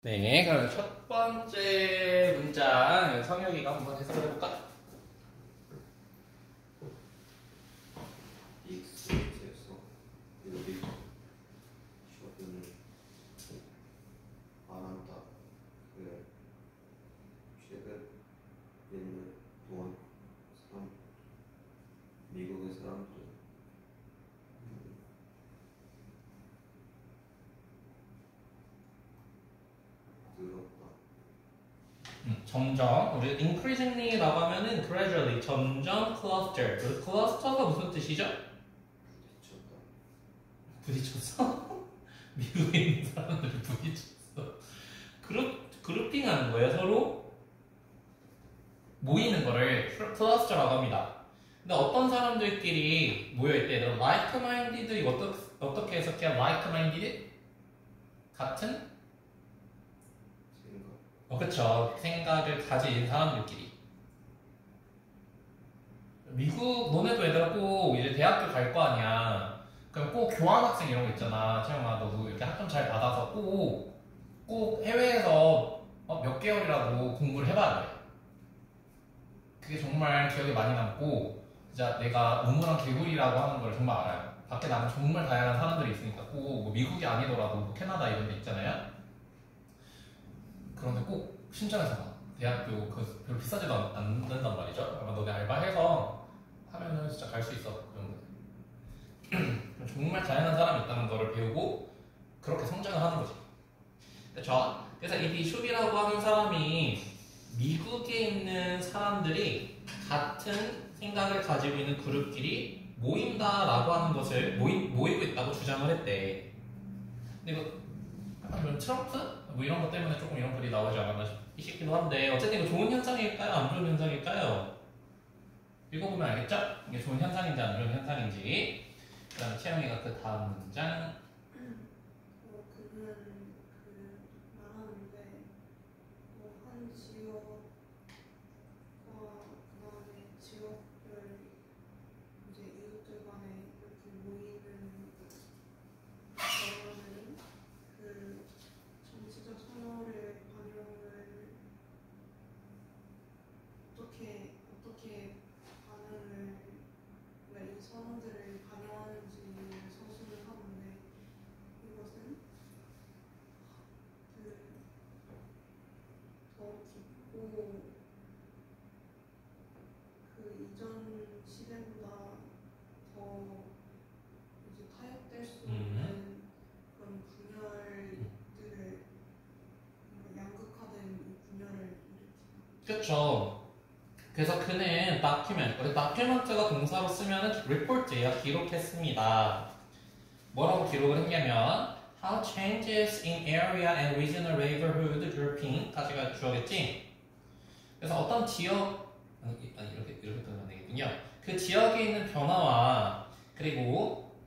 네, 그럼 첫 번째 문장 성혁이가 한번 해석을 해볼까? 익스에서 여기 쇼핑을 안 한다. 그래. 최근 있는 동안 사람 미국의 사람들 늘었다. 점점 우리 increasingly라고 하면은 gradually 점점 cluster. 그 cluster가 무슨 뜻이죠? 부딪혔다. 부딪혔어? 미국에 있는 사람들이 부딪혔어. 그룹핑하는 거예요. 서로 모이는 거를 cluster라고 합니다. 근데 어떤 사람들끼리 모여있을 때 like-minded 이거 어떻게 해석해? like-minded? 같은? 생각. 그쵸. 생각을 가진 사람들끼리. 미국, 너네도 얘들아 꼭 이제 대학교 갈 거 아니야. 그럼 꼭 교환학생 이런 거 있잖아. 채영아, 너도 이렇게 학점 잘 받아서 꼭 해외에서 몇 개월이라도 공부를 해봐야 돼. 그게 정말 기억에 많이 남고, 진짜 내가 우물안 개구리라고 하는 걸 정말 알아요. 밖에 나가면 정말 다양한 사람들이 있으니까 꼭뭐 미국이 아니더라도 뭐 캐나다 이런 데 있잖아요. 그런데 꼭 신청해서 가. 대학교 그 별로 비싸지도 않는단 말이죠. 아마 너네 알바해서 하면은 진짜 갈 수 있어. 정말 다양한 사람이 있다는 거를 배우고 그렇게 성장을 하는 거지. 그렇죠? 그래서 이 비숍이라고 하는 사람이 미국에 있는 사람들이 같은 생각을 가지고 있는 그룹끼리 모인다라고 하는 것을 모이고 있다고 주장을 했대. 근데 이거 약간 좀 트럼프? 뭐 이런 것 때문에 조금 이런 글이 나오지 않았나 싶기도 한데 어쨌든 이거 좋은 현상일까요? 안 좋은 현상일까요? 읽어보면 알겠죠? 이게 좋은 현상인지 안 좋은 현상인지. 그 다음에 채영이가 그 다음 문장. 그는 말하는데 한 지역과 그다음에 지역별 이제 이웃들 간에 이렇게 모이는 경우는 그 정치적 선호를 반영을 어떻게 반응을 이 선호들을 반영하는지를 서술을 하는데 이것은 더 깊고 그 이전 시대보다 더 이제 타협될 수 있는 그런 분열들을 양극화된 이 분열을 일으키는. 그쵸. 그래서 그는 다큐멘트가 동사로 쓰면은 리포트예요. 기록했습니다. 뭐라고 기록을 했냐면 How changes in area and regional neighborhood grouping 까지가 주어겠지. 그래서 어떤 지역 이렇게 들으면 안 되겠군요. 그 지역에 있는 변화와 그리고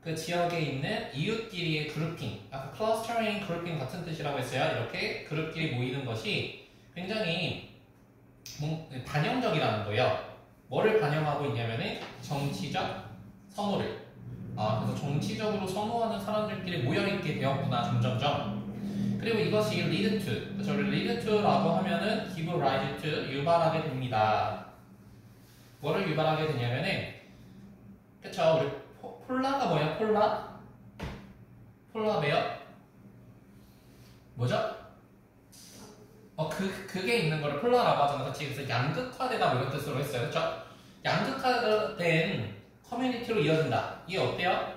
그 지역에 있는 이웃끼리의 그룹핑, 아까 클러스터링 그룹핑 같은 뜻이라고 했어요. 이렇게 그룹끼리 모이는 것이 굉장히 반영적이라는 거예요. 뭐를 반영하고 있냐면은 정치적 선호를. 그래서 정치적으로 선호하는 사람들끼리 모여있게 되었구나, 점점점. 그리고 이것이 lead to. 그래서 lead to라고 하면은 give rise to, 유발하게 됩니다. 뭐를 유발하게 되냐면은, 그쵸, 우리 폴라가 뭐야, 폴라? 폴라 베어? 뭐죠? 그게 있는 거를 폴라라고 하잖아. 그치? 그래서 양극화되다 뭐 이런 뜻으로 했어요. 그쵸? 양극화된 커뮤니티로 이어진다. 이게 어때요?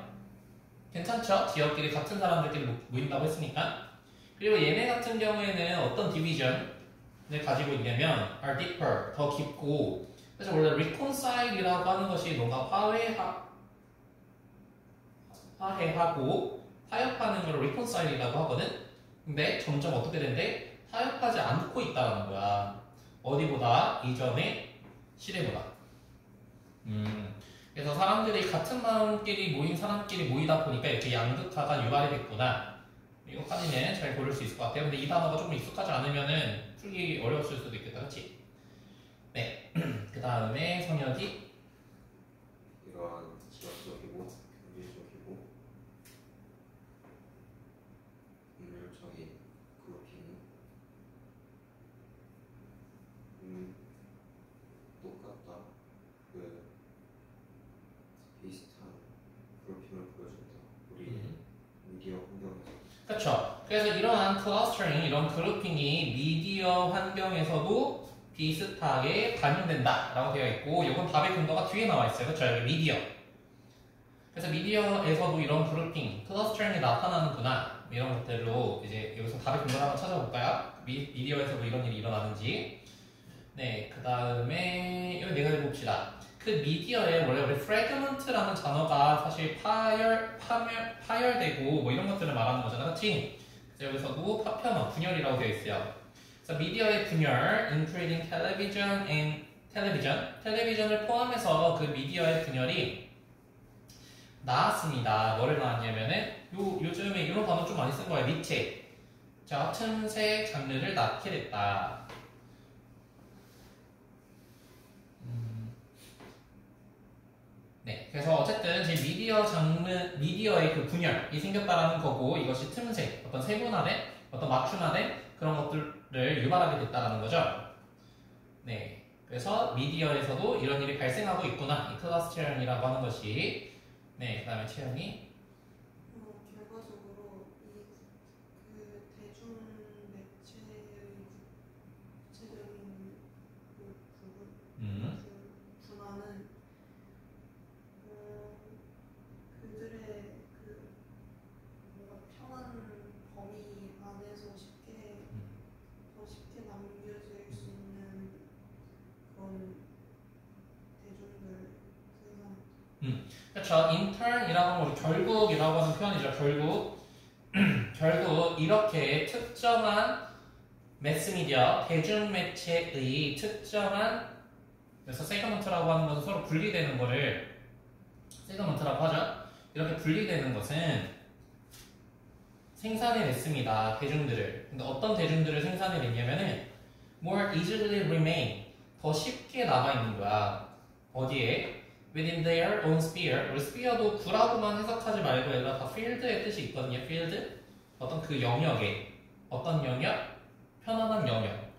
괜찮죠? 지역끼리 같은 사람들끼리 모인다고 했으니까. 그리고 얘네 같은 경우에는 어떤 디비전을 가지고 있냐면 are deeper, 더 깊고. 그래서 원래 reconcile이라고 하는 것이 뭔가 화해하고 타협하는 걸 reconcile이라고 하거든. 근데 점점 어떻게 된대? 타협하지 않고 있다는 거야. 어디보다? 이전의 시대보다. 그래서 사람들이 같은 마음끼리 모인 사람끼리 모이다 보니까 이렇게 양극화가 유발이 됐구나. 이거까지는 잘 고를 수 있을 것 같아요. 근데 이 단어가 조금 익숙하지 않으면은 풀기 어려웠을 수도 있겠다. 그치? 네. 그 다음에 성혁이. 이러한 지역적이고 경제적이고 분열적인 그룹핑은 그래서 이러한 클러스터링, 이런 그룹핑이 미디어 환경에서도 비슷하게 반영된다 라고 되어 있고, 이건 답의 근거가 뒤에 나와 있어요. 그렇죠? 여기 미디어. 그래서 미디어에서도 이런 그룹핑, 클러스터링이 나타나는구나, 이런 것들로 이제 여기서 답의 근거를 한번 찾아볼까요? 미디어에서도 이런 일이 일어나는지. 네, 그 다음에 이거 내가 해봅시다. 그 미디어에 원래 우리 fragment라는 단어가 사실 파열되고 뭐 이런 것들을 말하는 거잖아, 그렇지? 그래서 여기서도 파편화, 분열이라고 되어 있어요. 그래서 미디어의 분열, including television and 텔레비전을 포함해서 그 미디어의 분열이 나왔습니다. 뭐를 나왔냐면은 요즘에 이런 단어 좀 많이 쓴 거예요. 밑에 자, 틈새 장르를 낳게 됐다. 네, 그래서 어쨌든 지금 미디어의 그 분열이 생겼다라는 거고, 이것이 틈새, 어떤 세분화된, 어떤 맞춤화된 그런 것들을 유발하게 됐다라는 거죠. 네, 그래서 미디어에서도 이런 일이 발생하고 있구나, 이 클러스터링이라고 하는 것이. 네, 그 다음에 채영이. 결과적으로 그 대중 매체의 구체적인 부분, 분화는 그들의 그 뭔가 편한 범위 안에서 더 쉽게 남겨질 수 있는 그런 대중들 생산. 그렇죠. intern이라고 하면 우리 결국이라고 하는 표현이죠. 결국 이렇게 특정한 매스미디어, 대중매체의 특정한, 그래서 세그먼트라고 하는 것은 서로 분리되는 거를 세그먼트라고 하죠. 이렇게 분리되는 것은 생산해냈습니다. 대중들을. 근데 어떤 대중들을 생산해냈냐면은 more easily remain, 더 쉽게 남아있는 거야. 어디에? within their own sphere. 우리 sphere도 구라고만 해석하지 말고 얘들아 다 field의 뜻이 있거든요. field. 어떤 그 영역에. 어떤 영역? 편안한 영역.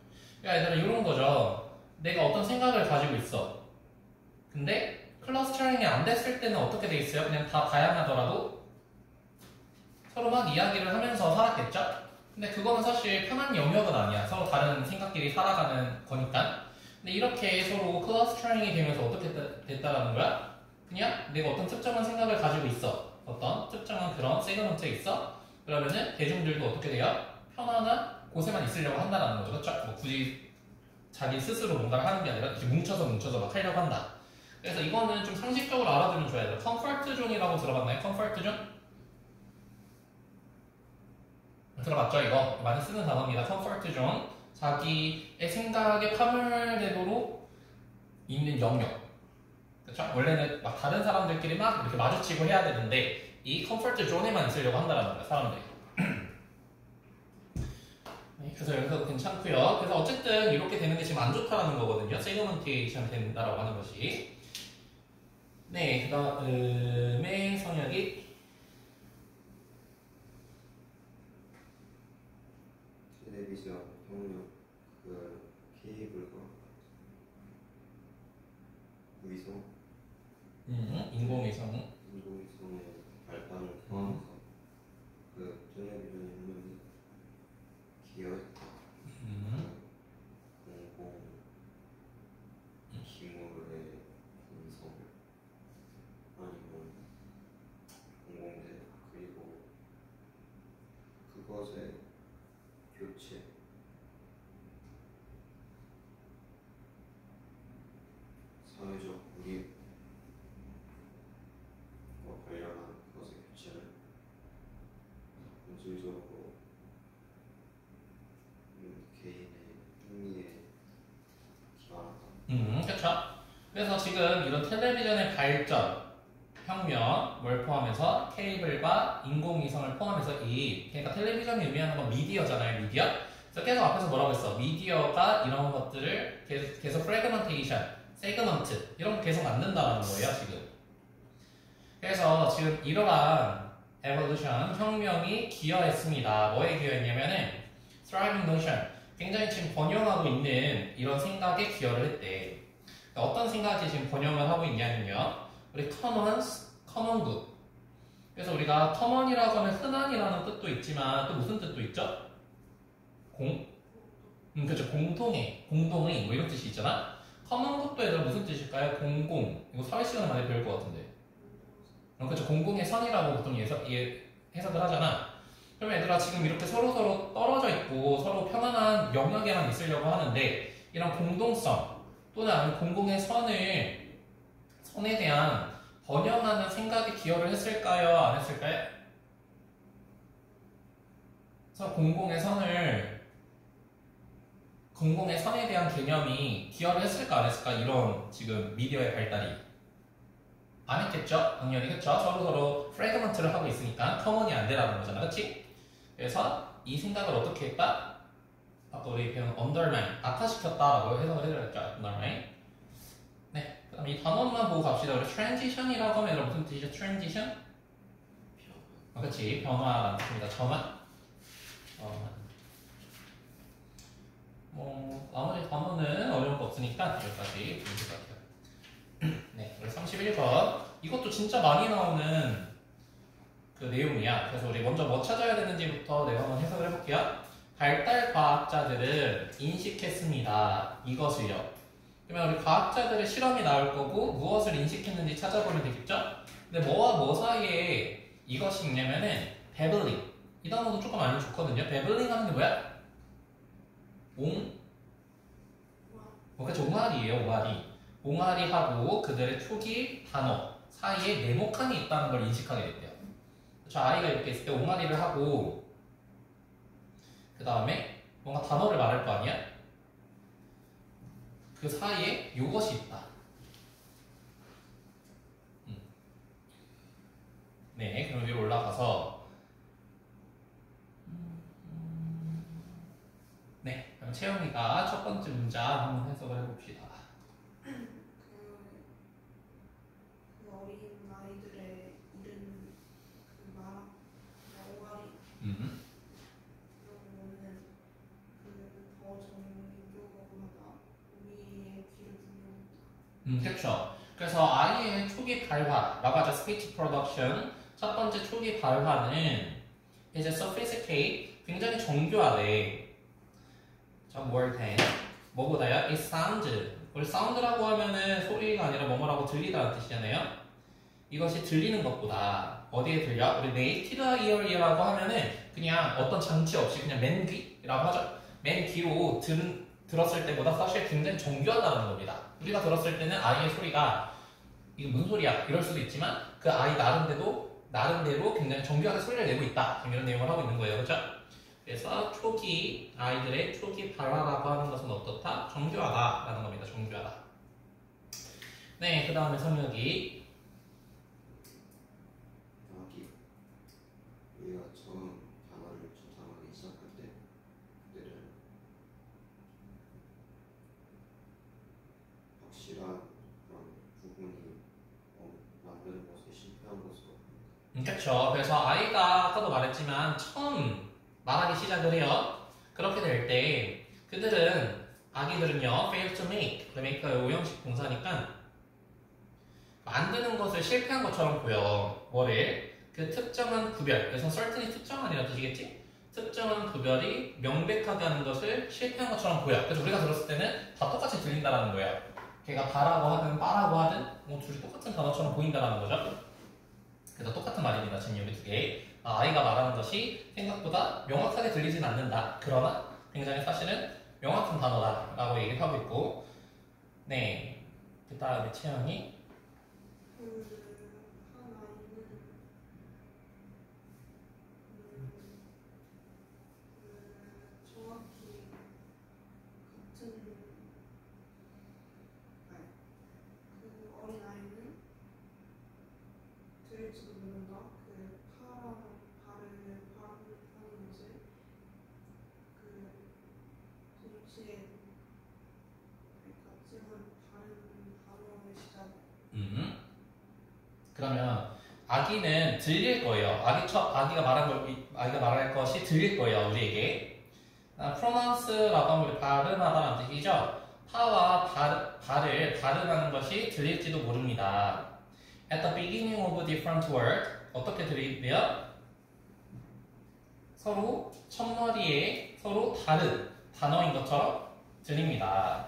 그러니까 얘들아 이런 거죠. 내가 어떤 생각을 가지고 있어. 근데 클러스터링이 안 됐을 때는 어떻게 돼 있어요? 그냥 다 다양하더라도 서로 막 이야기를 하면서 살았겠죠? 근데 그거는 사실 편한 영역은 아니야. 서로 다른 생각끼리 살아가는 거니까. 근데 이렇게 서로 클러스터링이 되면서 어떻게 됐다라는 거야? 그냥 내가 어떤 특정한 생각을 가지고 있어. 어떤 특정한 그런 세그먼트에 있어. 그러면은 대중들도 어떻게 돼요? 편안한 곳에만 있으려고 한다는 거죠. 그렇죠? 뭐 굳이 자기 스스로 뭔가를 하는 게 아니라 이렇게 뭉쳐서 막 하려고 한다. 그래서 이거는 좀 상식적으로 알아두면 좋아야 돼요. 컴포트 존이라고 들어봤나요? 컴포트 존? 들어봤죠? 이거 많이 쓰는 단어입니다. 컴포트 존. 자기의 생각에 파멸되도록 있는 영역. 그렇죠? 원래는 막 다른 사람들끼리 막 이렇게 마주치고 해야 되는데 이 컴포트 존에만 있으려고 한다는 거예요, 사람들이. 네, 그래서 여기서 괜찮고요. 그래서 어쨌든 이렇게 되는 게 지금 안 좋다라는 거거든요. 세그먼테이션 된다라고 하는 것이. 네, 그 다음에 성혁이. 텔레비전, 협력, 그 케이블과 위성, 인공위성. 인공위성의 발달을 포함해서 그 텔레비전 협력이 기여했다. 공공 기물의 분석 아니면 공공재 그리고 그것의 교체, 사회적 우리와 관련한 것의 교체를 본질적으로 개인의 흥미에 기반하다. 그렇죠. 그래서 지금 이런 텔레비전의 발전, 혁명, 뭘 포함해서 케이블과 인공위성을 포함해서 그러니까 텔레비전이 의미하는 건 미디어잖아요, 미디어. 그래서 계속 앞에서 뭐라고 했어? 미디어가 이런 것들을 계속 프래그먼테이션, 세그먼트 이런 거 계속 만든다는 거예요, 지금. 그래서 지금 이러한 에볼루션, 혁명이 기여했습니다. 뭐에 기여했냐면은 thriving notion, 굉장히 지금 번영하고 있는 이런 생각에 기여를 했대. 그러니까 어떤 생각이 지금 번영을 하고 있냐면요, 우리 commons, common good. 그래서 우리가 common이라고 하면 흔한이라는 뜻도 있지만 또 무슨 뜻도 있죠? 그렇죠. 공통의 뭐 이런 뜻이 있잖아. common 것도 얘들아 무슨 뜻일까요? 공공. 이거 사회 시간에 많이 배울 것 같은데. 그렇죠. 공공의 선이라고 보통 해석을 하잖아. 그러면 얘들아 지금 이렇게 서로 떨어져 있고 서로 편안한 영역에만 있으려고 하는데 이런 공동성 또는 공공의 선에 대한 번영하는 생각이 기여를 했을까요? 안 했을까요? 그래서 공공의 선에 대한 개념이 기여를 했을까 안 했을까? 이런 지금 미디어의 발달이 안 했겠죠? 당연히 그렇죠? 서로 프래그먼트를 하고 있으니까 커먼이 안 되라는 거잖아, 그렇지? 그래서 이 생각을 어떻게 했다? 아까 우리 배운 undermine, 악화시켰다라고 해석을 해드렸죠, undermine. 네, 그다음 이 단어만 보고 갑시다. 우리 transition이라고 하면 여러분 무슨 뜻이죠? transition? 그렇지, 변화라는 뜻입니다. 전환. 나머지 단어는 어려운 거 없으니까 여기까지 보면 될 것 같아요. 네, 우리 31번. 이것도 진짜 많이 나오는 그 내용이야. 그래서 우리 먼저 뭐 찾아야 되는지부터 내가 한번 해석을 해볼게요. 발달 과학자들은 인식했습니다. 이것을요. 그러면 우리 과학자들의 실험이 나올 거고 무엇을 인식했는지 찾아보면 되겠죠? 근데 뭐와 뭐 사이에 이것이 있냐면은 베블링. 이 단어도 조금 알면 좋거든요. 베블링 하는 게 뭐야? 그렇죠. 옹알이에요. 옹알이하고 그들의 초기 단어 사이에 네모칸이 있다는 걸 인식하게 됐대요. 그렇죠. 아이가 이렇게 있을 때 옹알이를 하고 그 다음에 뭔가 단어를 말할 거 아니야? 그 사이에 요것이 있다. 네, 그럼 위로 올라가서 네, 그럼 채영이가 첫 번째 문장 한번 해석을 해봅시다. 그 어린 아이들의 이름 그 말, 옹알이 그러면은 그더 정교하다 우리의 귀를 들려온다. 그렇죠. 그래서 아이의 초기 발화라고 하죠. speech production. 첫 번째 초기 발화는 이제 sophisticate, 굉장히 정교하대. 자, more than 뭐보다요? It sounds. 우리 sound라고 하면은 소리가 아니라 뭐뭐라고 들리다는 뜻이잖아요. 이것이 들리는 것보다 어디에 들려? 우리 native ear이라고 하면은 그냥 어떤 장치 없이 그냥 맨 귀라고 하죠. 맨 귀로 들었을 때보다 사실 굉장히 정교하다는 겁니다. 우리가 들었을 때는 아이의 소리가 이게 무슨 소리야? 이럴 수도 있지만 그 아이 나름대로 굉장히 정교하게 소리를 내고 있다. 이런 내용을 하고 있는 거예요. 그렇죠? 그래서 아이들의 초기 발화라고 하는 것은 어떻다? 정교하다라는 겁니다. 정교하다. 네, 그 다음에 성역이 우리가 처음 단어를 저장하기 시작할 때 그때는 확실한 그런 부분이 만드는 것에 실패한 것으로 그렇죠. 그래서 아이가 아까도 말했지만 처음 말하기 시작을 해요. 그렇게 될 때 아기들은요 fail to make. make가 오형식 동사니까 만드는 것을 실패한 것처럼 보여. 뭐를? 그 특정한 구별. 그래서 certainly 특정한이라는 뜻이겠지? 특정한 구별이 명백하게 하는 것을 실패한 것처럼 보여. 그래서 우리가 들었을 때는 다 똑같이 들린다라는 거예요. 걔가 바라고 하든 빠라고 하든 둘이 똑같은 단어처럼 보인다라는 거죠. 그래서 똑같은 말입니다. 지금 여기 두 개. 아이가 말하는 것이 생각보다 명확하게 들리진 않는다. 그러나 굉장히 사실은 명확한 단어다라고 얘기를 하고 있고, 네. 그 다음에 채영이 한 아이는 정확히 같은 그 어린 아이는 들을지도 모른다. 그 파란 발을 하는 것을 그 동시에 같지만 다른 단어의 시작. 그러면 아기는 들릴 거예요. 아기가 말할 것이 들릴 거예요. 우리에게. pronounce라고 하면 우리 발음하다는 뜻이죠. 파와 발을 발음하는 것이 들릴지도 모릅니다. At the beginning of a different word, 어떻게 들이대요? 서로 첫마디에 서로 다른 단어인 것처럼 들립니다.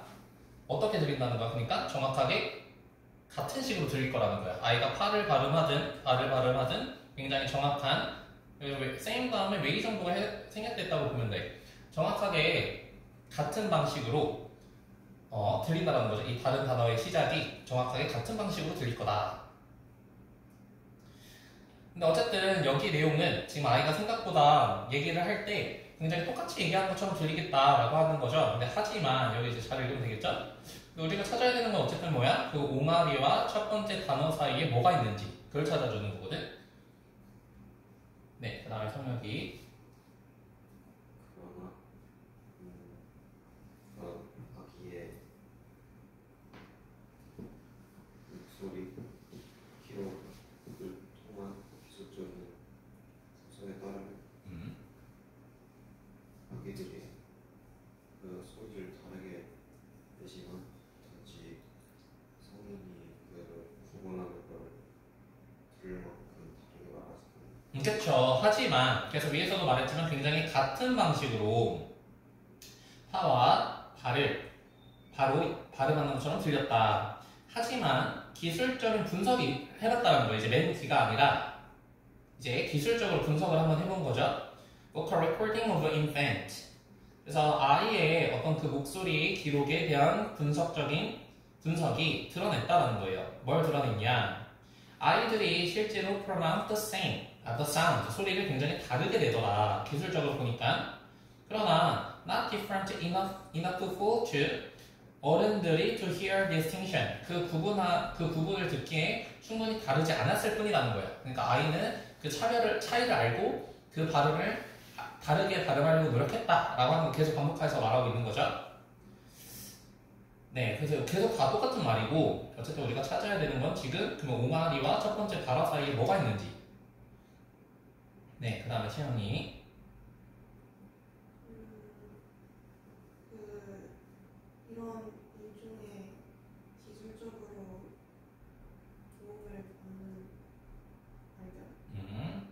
어떻게 들린다는 거야? 그러니까 정확하게 같은 식으로 들릴 거라는 거야. 아이가 파를 발음하든 굉장히 정확한 same 다음에 웨이 정도가 생략됐다고 보면 돼. 정확하게 같은 방식으로 들린다는 거죠. 이 다른 단어의 시작이 정확하게 같은 방식으로 들릴 거다. 근데 어쨌든 여기 내용은 지금 아이가 생각보다 얘기를 할 때 굉장히 똑같이 얘기하는 것처럼 들리겠다라고 하는 거죠. 근데 하지만 여기 이제 잘 읽으면 되겠죠? 우리가 찾아야 되는 건 어쨌든 뭐야? 그 옹알이와 첫 번째 단어 사이에 뭐가 있는지 그걸 찾아주는 거거든. 네, 그 다음에 성역이 그러나 그런 아기의 목소리 기록을 통한 기술적인 구성에 따르면 아기들이 그 소리를 다르게 내지만 단지 성인이 그를 구분하는 걸 들을 만큼 다르게 말하지 않는. 그렇죠. 하지만 그래서 위에서도 말했지만 굉장히 같은 방식으로 파와 발을 바로 발음하는 것처럼 들렸다. 하지만 기술적인 분석이 해봤다는 거예요. 이제 멘티가 아니라 이제 기술적으로 분석을 한번 해본 거죠. Vocal recording of an infant. 그래서 아이의 어떤 그 목소리 기록에 대한 분석이 드러냈다는 거예요. 뭘 드러냈냐? 아이들이 실제로 pronounce the same, the sound, 소리를 굉장히 다르게 내더라. 기술적으로 보니까. 그러나 not different enough for to 어른들이 to hear distinction 그 구분을 듣기에 충분히 다르지 않았을 뿐이라는 거예요. 그러니까 아이는 그 차이를 알고 그 발음을 다르게 발음하려고 노력했다라고 하는 걸 계속 반복해서 말하고 있는 거죠. 네, 그래서 계속 다 똑같은 말이고 어쨌든 우리가 찾아야 되는 건 지금 그러면 옹알이와 첫 번째 발화 사이에 뭐가 있는지. 네, 그 다음에 채영이 이런 일종의 기술적으로 도움을 받는 발견은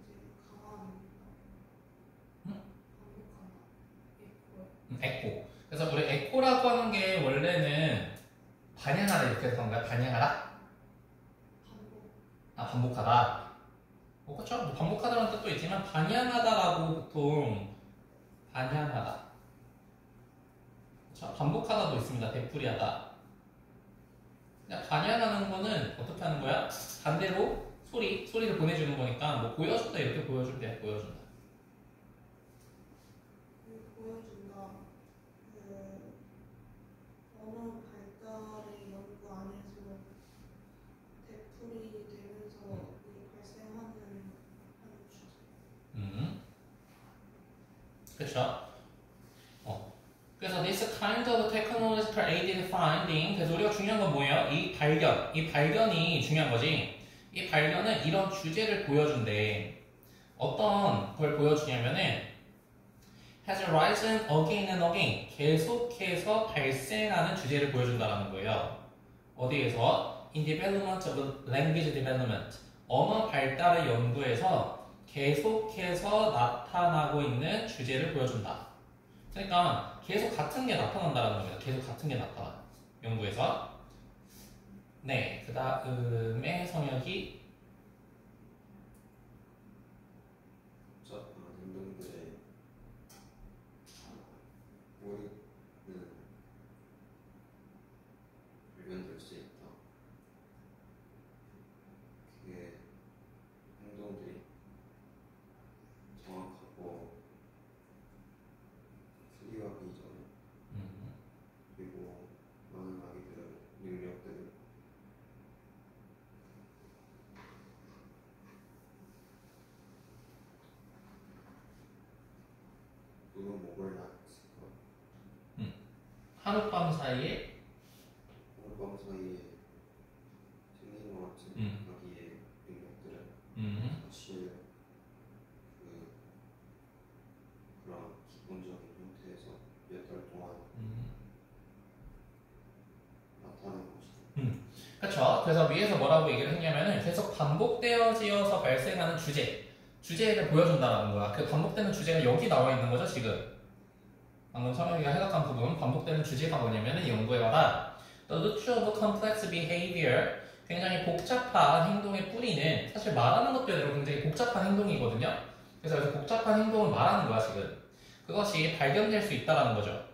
이제 강화합니다. 반복한다. 에코. 그래서 우리 에코라고 하는 게 원래는 반향하다 이렇게 해서 건가요? 반향하다? 반복하다. 그렇죠. 반복하다라는 뜻도 있지만 반향하다라고 보통 반향하다. 자, 반복하다도 있습니다. 되풀이하다. 그냥 반향하는 거는 어떻게 하는 거야? 반대로 소리를 보내주는 거니까 뭐 보여준다 이렇게 보여줄 때 보여준다. 보여준다. 언어 발달의 연구 안에서 되풀이 되면서 발생하는 주제. 그렇죠. 그래서 this kind of technological aided finding. 그래서 우리가 중요한 건 뭐예요? 이 발견이 중요한 거지. 이 발견은 이런 주제를 보여준대. 어떤 걸 보여주냐면은 has arisen again and again. 계속해서 발생하는 주제를 보여준다는 거예요. 어디에서? In development of language development. 언어 발달의 연구에서 계속해서 나타나고 있는 주제를 보여준다. 그러니까 계속 같은 게 나타난다는 겁니다. 계속 같은 게 나타나. 연구에서. 네, 그 다음에 성역이 복잡한 행동들의 오류는 발견될 수 있다. 그게 행동들이 정확하고 수리하기 전에 그리고 많은 아기들은 능력들을 누군 목을 났을까? 하룻밤 사이에 하룻밤 사이에 생긴 것 같은 아기의 능력들은 사실 그런 기본적인 형태에서 몇 달 동안 나타나는 것이다. 그렇죠. 그래서 위에서 뭐라고 얘기를 했냐면은 계속 반복되어지어서 발생하는 주제를 보여준다는 거야. 그 반복되는 주제가 여기 나와 있는 거죠, 지금. 방금 성혁이가 해석한 부분, 반복되는 주제가 뭐냐면은 연구에 와라. The root of complex behavior, 굉장히 복잡한 행동의 뿌리는 사실 말하는 것대로 굉장히 복잡한 행동이거든요. 그래서 여기서 복잡한 행동을 말하는 거야, 지금. 그것이 발견될 수 있다는 거죠.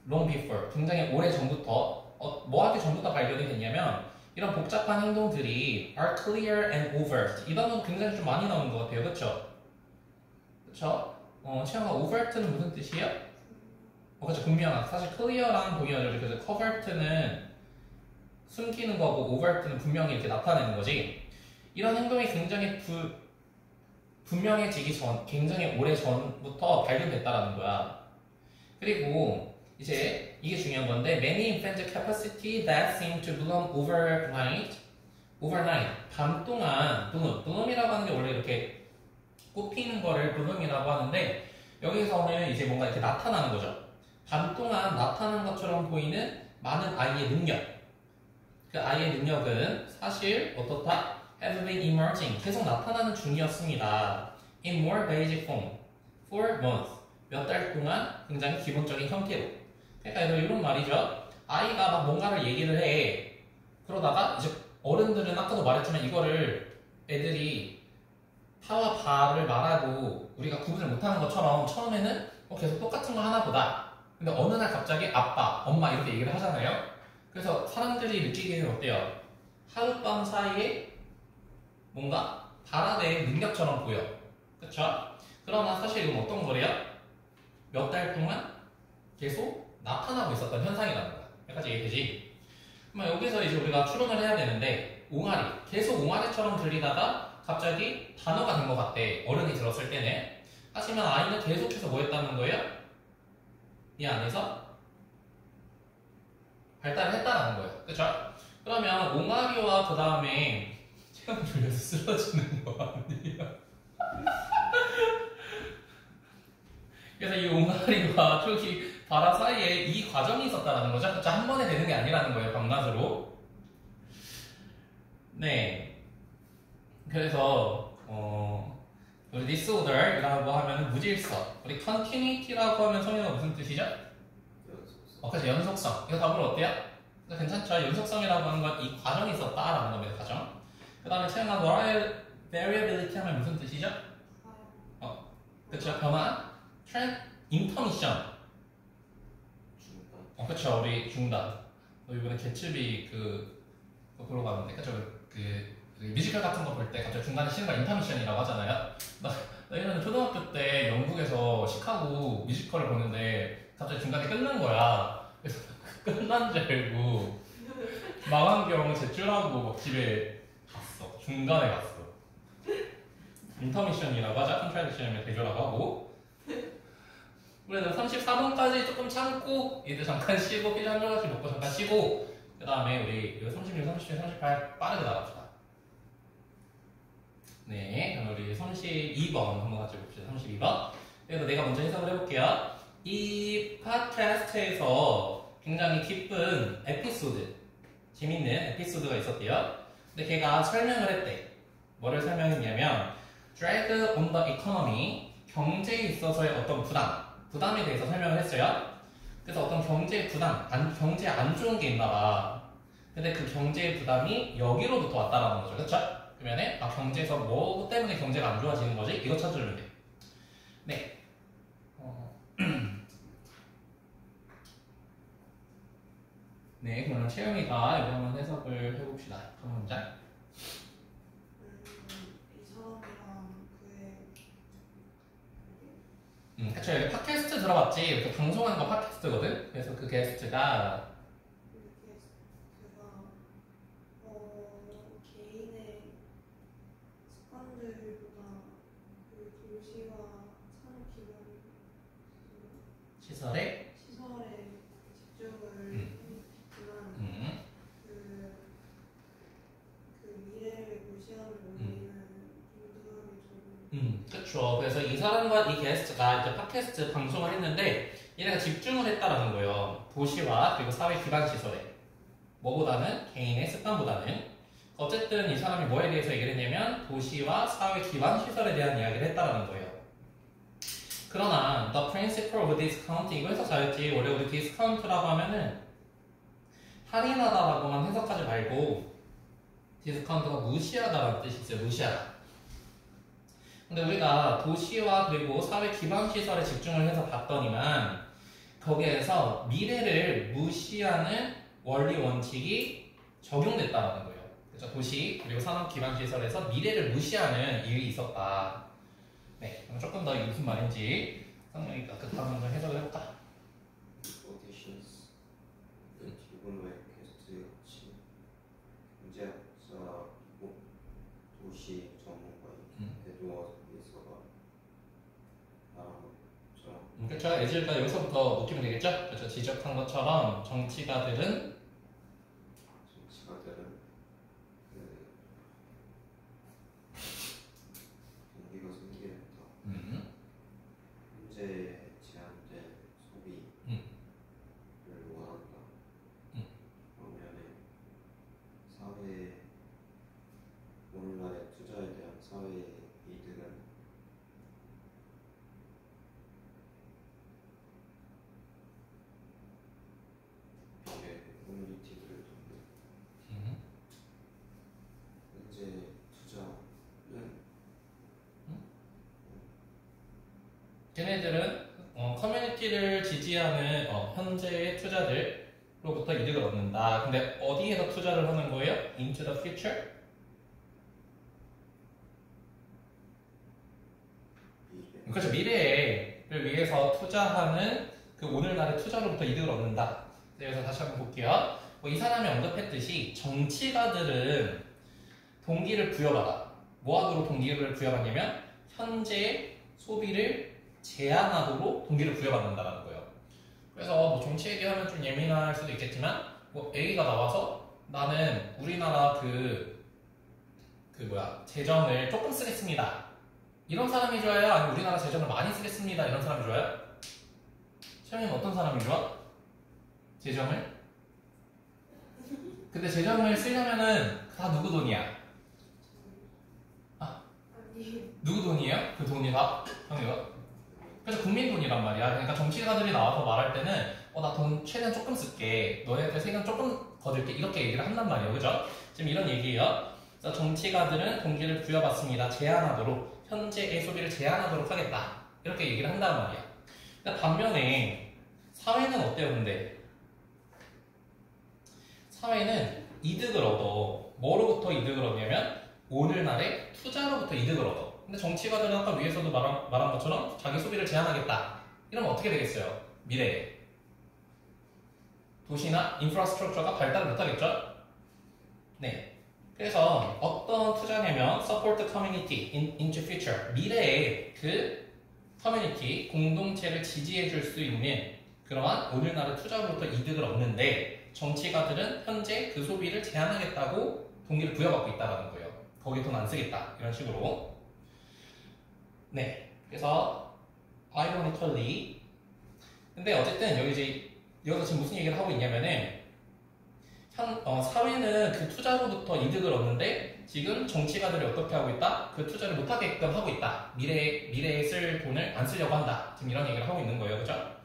Long before, 굉장히 오래 전부터, 뭐 하기 전부터 발견이 됐냐면 이런 복잡한 행동들이 are clear and overt. 이 단어도 굉장히 좀 많이 나오는 것 같아요, 그렇죠? 그렇죠? 채영아, overt는 무슨 뜻이에요? 그렇죠, 분명한. 사실 clear랑 동의어죠. 그래서 covert는 숨기는 거고 overt는 분명히 이렇게 나타내는 거지. 이런 행동이 굉장히 분명해지기 전, 굉장히 오래 전부터 발견됐다라는 거야. 그리고 이제 이게 중요한 건데 many infant capacity that seem to bloom overnight. 밤 동안 bloom이라고 하는 게 원래 이렇게 꽃피는 거를 bloom이라고 하는데 여기서는 이제 뭔가 이렇게 나타나는 거죠. 밤 동안 나타나는 것처럼 보이는 많은 아이의 능력. 그 아이의 능력은 사실 어떻다? Have been emerging. 계속 나타나는 중이었습니다. In more basic form. For months. 몇 달 동안 굉장히 기본적인 형태로. 그러니까 이런 말이죠. 아이가 막 뭔가를 얘기를 해. 그러다가 이제 어른들은 아까도 말했지만 이거를 애들이 파와 바를 말하고 우리가 구분을 못하는 것처럼 처음에는 계속 똑같은 거 하나 보다. 근데 어느 날 갑자기 아빠, 엄마 이렇게 얘기를 하잖아요. 그래서 사람들이 느끼기에는 어때요? 하룻밤 사이에 뭔가 발아대의 능력처럼 보여. 그쵸? 그러나 사실 이건 어떤 거래요? 몇 달 동안 계속 나타나고 있었던 현상이라는 거야. 여기까지 이해되지? 그럼 여기서 이제 우리가 추론을 해야 되는데 옹알이, 계속 옹알이처럼 들리다가 갑자기 단어가 된 것 같대. 어른이 들었을 때는. 하지만 아이는 계속해서 뭐 했다는 거예요? 이 안에서 발달을 했다는 거예요. 그쵸? 그러면 옹알이와 그 다음에 체감 졸려서 쓰러지는 거 아니에요? 그래서 이 옹알이와 초기 발화 사이에 이 과정이 있었다는 거죠. 그쵸? 한 번에 되는 게 아니라는 거예요. 밤낮으로. 네. 그래서 우리 disorder이라고 하면 무질서. 우리 continuity라고 하면 성의가 무슨 뜻이죠? 그래서 연속성. 이거 답으로 어때요? 괜찮죠? 연속성이라고 하는 건 이 과정이 있었다라는 겁니다. 과정. 그 다음에 채영아 variability 하면 무슨 뜻이죠? 그쵸? 변화. intermission. 그쵸? 우리 중단. 이번에 개츠비 그거 보러 갔는데, 그쵸? 그 뮤지컬 같은 거 볼 때 갑자기 중간에 쉬는 거 인터미션이라고 하잖아요. 나 예전에 초등학교 때 영국에서 시카고 뮤지컬을 보는데 갑자기 중간에 끝난 거야. 그래서 끝난 줄 알고 망원경 제출하고 막 집에 갔어. 중간에 갔어. 인터미션이라고 하자. 컨트라디션이면 대조라고 하고. 그래서 34분까지 조금 참고 이제 잠깐 쉬고 피자 한 조각씩 먹고 잠깐 쉬고 그 다음에 우리 36, 37, 38 빠르게 나갑시다. 네, 그럼 우리 32번 한번 같이 봅시다. 32번. 그래서 내가 먼저 해석을 해볼게요. 이 팟캐스트에서 굉장히 기쁜 에피소드, 재밌는 에피소드가 있었대요. 근데 걔가 설명을 했대. 뭐를 설명했냐면 drag on the economy, 경제에 있어서의 어떤 부담에 대해서 설명을 했어요. 그래서 어떤 경제 부담, 경제에 안 좋은 게 있나 봐. 근데 그 경제의 부담이 여기로부터 왔다라는 거죠. 그쵸? 그러면은 경제에서 뭐 때문에 경제가 안 좋아지는 거지? 이거 찾아주면 돼. 네. 네, 그러면 채영이가 이거 한번 해석을 해봅시다. 한 문장. 이 사람이랑 그의 그쵸. 여기 팟캐스트 들어봤지? 이렇게 방송하는 거 팟캐스트거든? 그래서 그 게스트가 개인의 습관들보다 그 도시와 사는 기반 시설에 시설에 집중을 했지만 그 미래를 무시하는 원인은 동등하게 좀 그쵸. 그래서 이 사람과 이 게스트가 이제 팟캐스트 방송을 했는데 얘네가 집중을 했다라는 거예요. 도시와 그리고 사회 기반 시설에 뭐보다는 개인의 습관보다는. 어쨌든 이 사람이 뭐에 대해서 얘기를 했냐면 도시와 사회 기반 시설에 대한 이야기를 했다라는 거예요. 그러나 the principle of discount 이거 해석 잘했지. 원래 우리 discount라고 하면은 할인하다라고만 해석하지 말고 discount가 무시하다라는 뜻이 있어요. 무시하다. 근데 우리가 도시와 그리고 사회 기반 시설에 집중을 해서 봤더니만 거기에서 미래를 무시하는 원리 원칙이 적용됐다는 거예요. 그렇죠? 도시 그리고 산업 기반 시설에서 미래를 무시하는 일이 있었다. 네, 그럼 조금 더 이게 무슨 말인지 상명이가 그 다음 문장 해석을 해볼까? Auditions 기본 왜 게스트 같이 경제학자이고 도시 전문가인 에드워드에서가 말한 것처럼 그렇죠. 예질까 여기서부터 느끼면 되겠죠? 그렇죠. 지적한 것처럼 정치가들은 그 동기가 생기게 된다. 현재 제한된 소비를 원한다. 반면에 사회 오늘날의 투자에 대한 사회의 이득은 미래 커뮤니티들을 돕는 현재 투자는 걔네들은 커뮤니티를 지지하는 현재의 투자들로부터 이득을 얻는다. 근데 어디에서 투자를 하는 거예요? Into the future? 미래 그렇죠. 미래를 위해서 투자하는 그 오늘날의 투자로부터 이득을 얻는다. 그래서 다시 한번 볼게요. 이 사람이 언급했듯이 정치가들은 동기를 부여받아. 뭐하도록 동기를 부여받냐면 현재의 소비를 제한하도록 동기를 부여받는다는 거예요. 그래서 뭐 정치 얘기하면 좀 예민할 수도 있겠지만 뭐 A가 나와서 나는 우리나라 재정을 조금 쓰겠습니다. 이런 사람이 좋아요? 아니면 우리나라 재정을 많이 쓰겠습니다. 이런 사람이 좋아요? 시험에는 어떤 사람이 좋아? 재정을? 근데 재정을 쓰려면은 다 누구 돈이야? 아니 누구 돈이에요? 그 돈이 다? 형이가? 그래서 국민 돈이란 말이야. 그러니까 정치가들이 나와서 말할 때는 나 돈 최대한 조금 쓸게. 너네한테 세금 조금 거둘게. 이렇게 얘기를 한단 말이에요. 그죠? 지금 이런 얘기예요. 그래서 정치가들은 동기를 부여받습니다. 제한하도록. 현재의 소비를 제한하도록 하겠다. 이렇게 얘기를 한단 말이야. 근데 반면에 사회는 어때요? 근데 사회는 이득을 얻어. 뭐로부터 이득을 얻냐면 오늘날의 투자로부터 이득을 얻어. 근데 정치가들은 아까 위에서도 말한 것처럼 자기 소비를 제한하겠다. 이러면 어떻게 되겠어요? 미래에 도시나 인프라스트럭처가 발달을 못하겠죠? 네. 그래서 어떤 투자냐면 support community into future. 미래에 그 커뮤니티, 공동체를 지지해 줄 수 있는 그러한 오늘날의 투자로부터 이득을 얻는데 정치가들은 현재 그 소비를 제한하겠다고 동기를 부여받고 있다는 거예요. 거기에 돈 안 쓰겠다. 이런 식으로. 네. 그래서 ironically 근데 어쨌든 여기서 지금 무슨 얘기를 하고 있냐면은 사회는 그 투자로부터 이득을 얻는데 지금 정치가들이 어떻게 하고 있다? 그 투자를 못하게끔 하고 있다. 미래에 쓸 돈을 안 쓰려고 한다. 지금 이런 얘기를 하고 있는 거예요. 그죠?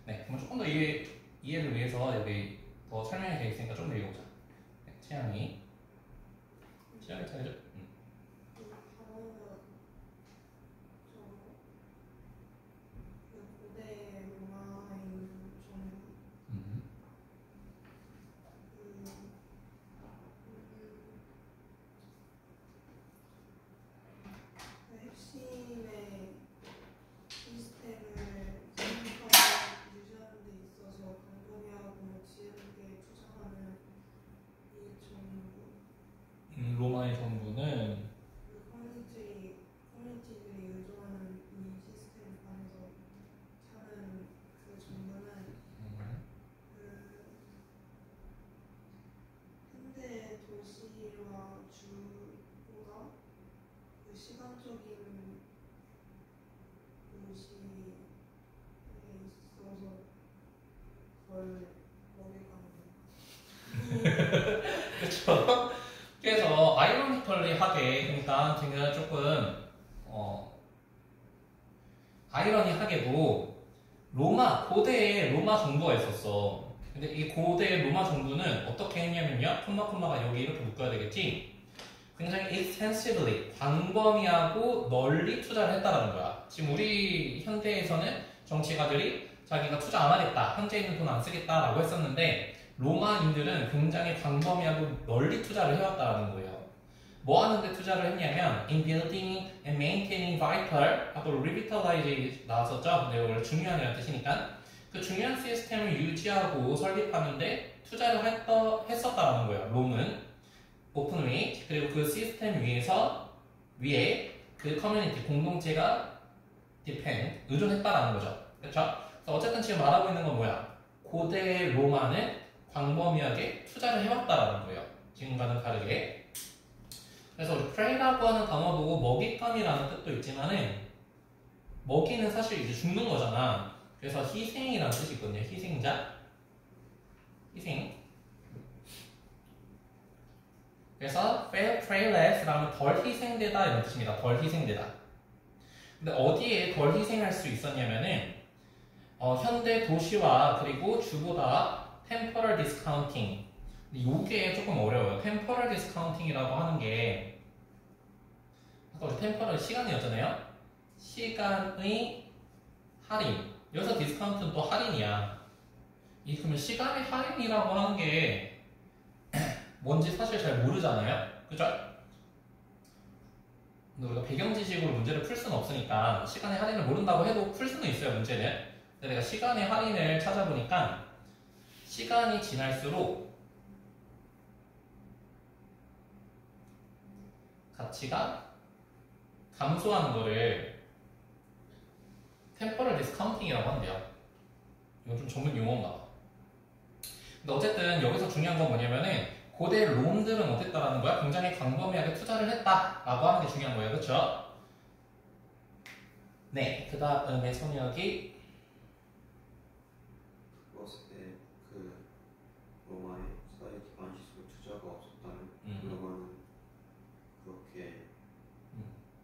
네. 그럼 조금 더 이해를 위해서 여기 더 설명이 되어 있으니까 좀 더 읽어보자. 네, 채양이 차례죠? 그 단어가 그 고대 로마인 그 핵심의 시스템을 생각하고 유지하는 데 있어서 광범위하고 지혜롭게 투자하는 이 정부 로마의 정부는 그 커뮤니티들이 의존하는 이 시스템 안에서 사는 그 정부는 그 현대 도시와 주보다 그 시간적인 도시에 있어서 덜 먹일까는 아이러니하게, 그러니까 제가 조금 아이러니하게도 고대에 로마 정부가 있었어. 근데 이 고대 로마 정부는 어떻게 했냐면요, 콤마가 여기 이렇게 묶어야 되겠지. 굉장히 extensively, 광범위하고 널리 투자를 했다라는 거야. 지금 우리 현대에서는 정치가들이 자기가 투자 안 하겠다, 현재 있는 돈 안 쓰겠다라고 했었는데 로마인들은 굉장히 광범위하고 널리 투자를 해왔다라는 거예요. 뭐 하는데 투자를 했냐면 in building and maintaining vital 하고 revitalize 나왔었죠. 근데 원래 중요한이라는 뜻이니까 그 중요한 시스템을 유지하고 설립하는데 투자를 했었다라는 거예요. 롬은 오픈웨이, 그리고 그 시스템 위에 그 커뮤니티 공동체가 depend 의존했다라는 거죠. 그렇죠? 어쨌든 지금 말하고 있는 건 뭐야? 고대 로마는 광범위하게 투자를 해왔다라는 거예요. 지금과는 다르게. 그래서 우리 prey라고 하는 단어도 먹잇감이라는 뜻도 있지만은 먹이는 사실 이제 죽는 거잖아. 그래서 희생이라는 뜻이 있거든요. 희생자, 희생. 그래서 pray less라면 덜 희생되다 이런 뜻입니다. 덜 희생되다. 근데 어디에 덜 희생할 수 있었냐면은 현대 도시와 그리고 주보다 temporal discounting. 근데 이게 조금 어려워요. temporal discounting이라고 하는 게 아까 우리 temporal 시간이었잖아요. 시간의 할인. 여기서 디스카운트는 또 할인이야. 그러면 시간의 할인이라고 하는 게 뭔지 사실 잘 모르잖아요. 그죠? 근데 우리가 배경 지식으로 문제를 풀 수는 없으니까 시간의 할인을 모른다고 해도 풀 수는 있어요, 문제는. 근데 내가 시간의 할인을 찾아보니까 시간이 지날수록 가치가 감소하는 거를 템포럴 디스카운팅이라고 한대요. 이건 좀 전문 용어인가 봐. 근데 어쨌든 여기서 중요한 건 뭐냐면은 고대 롬들은 어땠다라는 거야? 굉장히 광범위하게 투자를 했다라고 하는 게 중요한 거예요. 그렇죠? 네, 그 다음에 선혁이 그것에 그 로마의 사회 기반 시설 투자가 없었다는 그거는 그렇게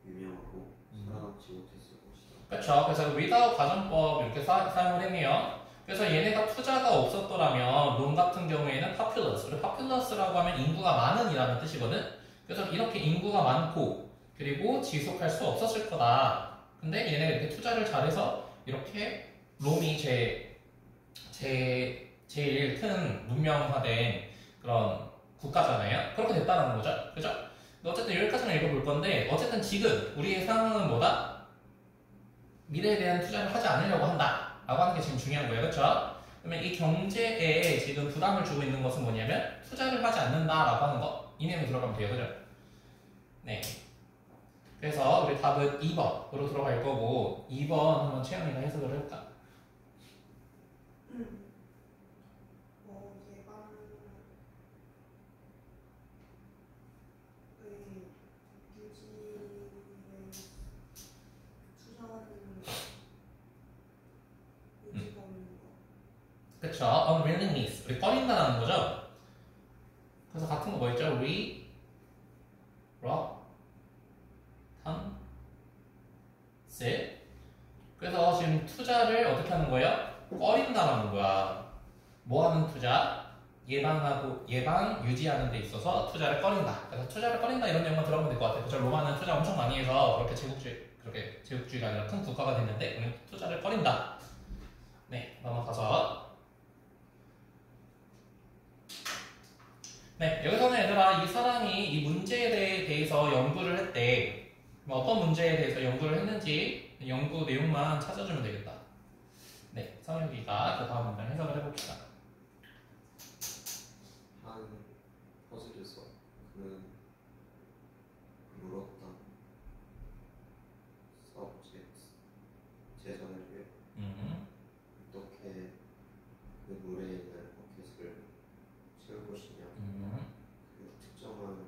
유명하고 살아남지 못했을 것이다. 그렇죠. 그래서 without 가정법 이렇게 사용을 했네요. 그래서 얘네가 투자가 없었더라면 롬 같은 경우에는 populous. 그리고 populous라고 하면 인구가 많은이라는 뜻이거든. 그래서 이렇게 인구가 많고 그리고 지속할 수 없었을 거다. 근데 얘네가 이렇게 투자를 잘해서 이렇게 롬이 제일 큰 문명화된 그런 국가잖아요. 그렇게 됐다는 거죠. 그죠? 어쨌든 여기까지만 읽어볼 건데 어쨌든 지금 우리의 상황은 뭐다? 미래에 대한 투자를 하지 않으려고 한다 라고 하는 게 지금 중요한 거예요. 그렇죠? 그러면 이 경제에 지금 부담을 주고 있는 것은 뭐냐면 투자를 하지 않는다 라고 하는 거. 이 내용 들어가면 돼요. 그죠? 네. 그래서 우리 답은 2번으로 들어갈 거고 2번 한번 채영이가 해석을 해볼까? 그쵸? unwillingness. 우리 꺼린다라는 거죠? 그래서 같은 거 뭐 있죠? 그래서 지금 투자를 어떻게 하는 거예요? 꺼린다라는 거야. 뭐 하는 투자? 예방, 유지하는 데 있어서 투자를 꺼린다. 그래서 투자를 꺼린다 이런 내용만 들어보면 될 것 같아요. 그쵸? 로마는 투자 엄청 많이 해서 그렇게 제국주의가 아니라 큰 국가가 됐는데 우리는 투자를 꺼린다. 네, 넘어가서 네, 여기서는 얘들아 이 사람이 이 문제에 대해서 연구를 했대. 어떤 문제에 대해서 연구를 했는지 연구 내용만 찾아주면 되겠다. 네, 성혁이가 그 다음 문장 해석을 해봅시다. 한 퍼즐에서 그는 물었다. subject 제자를 위해 어떻게 그 물에 있는 버켓을 채울 것이냐. 그 특정한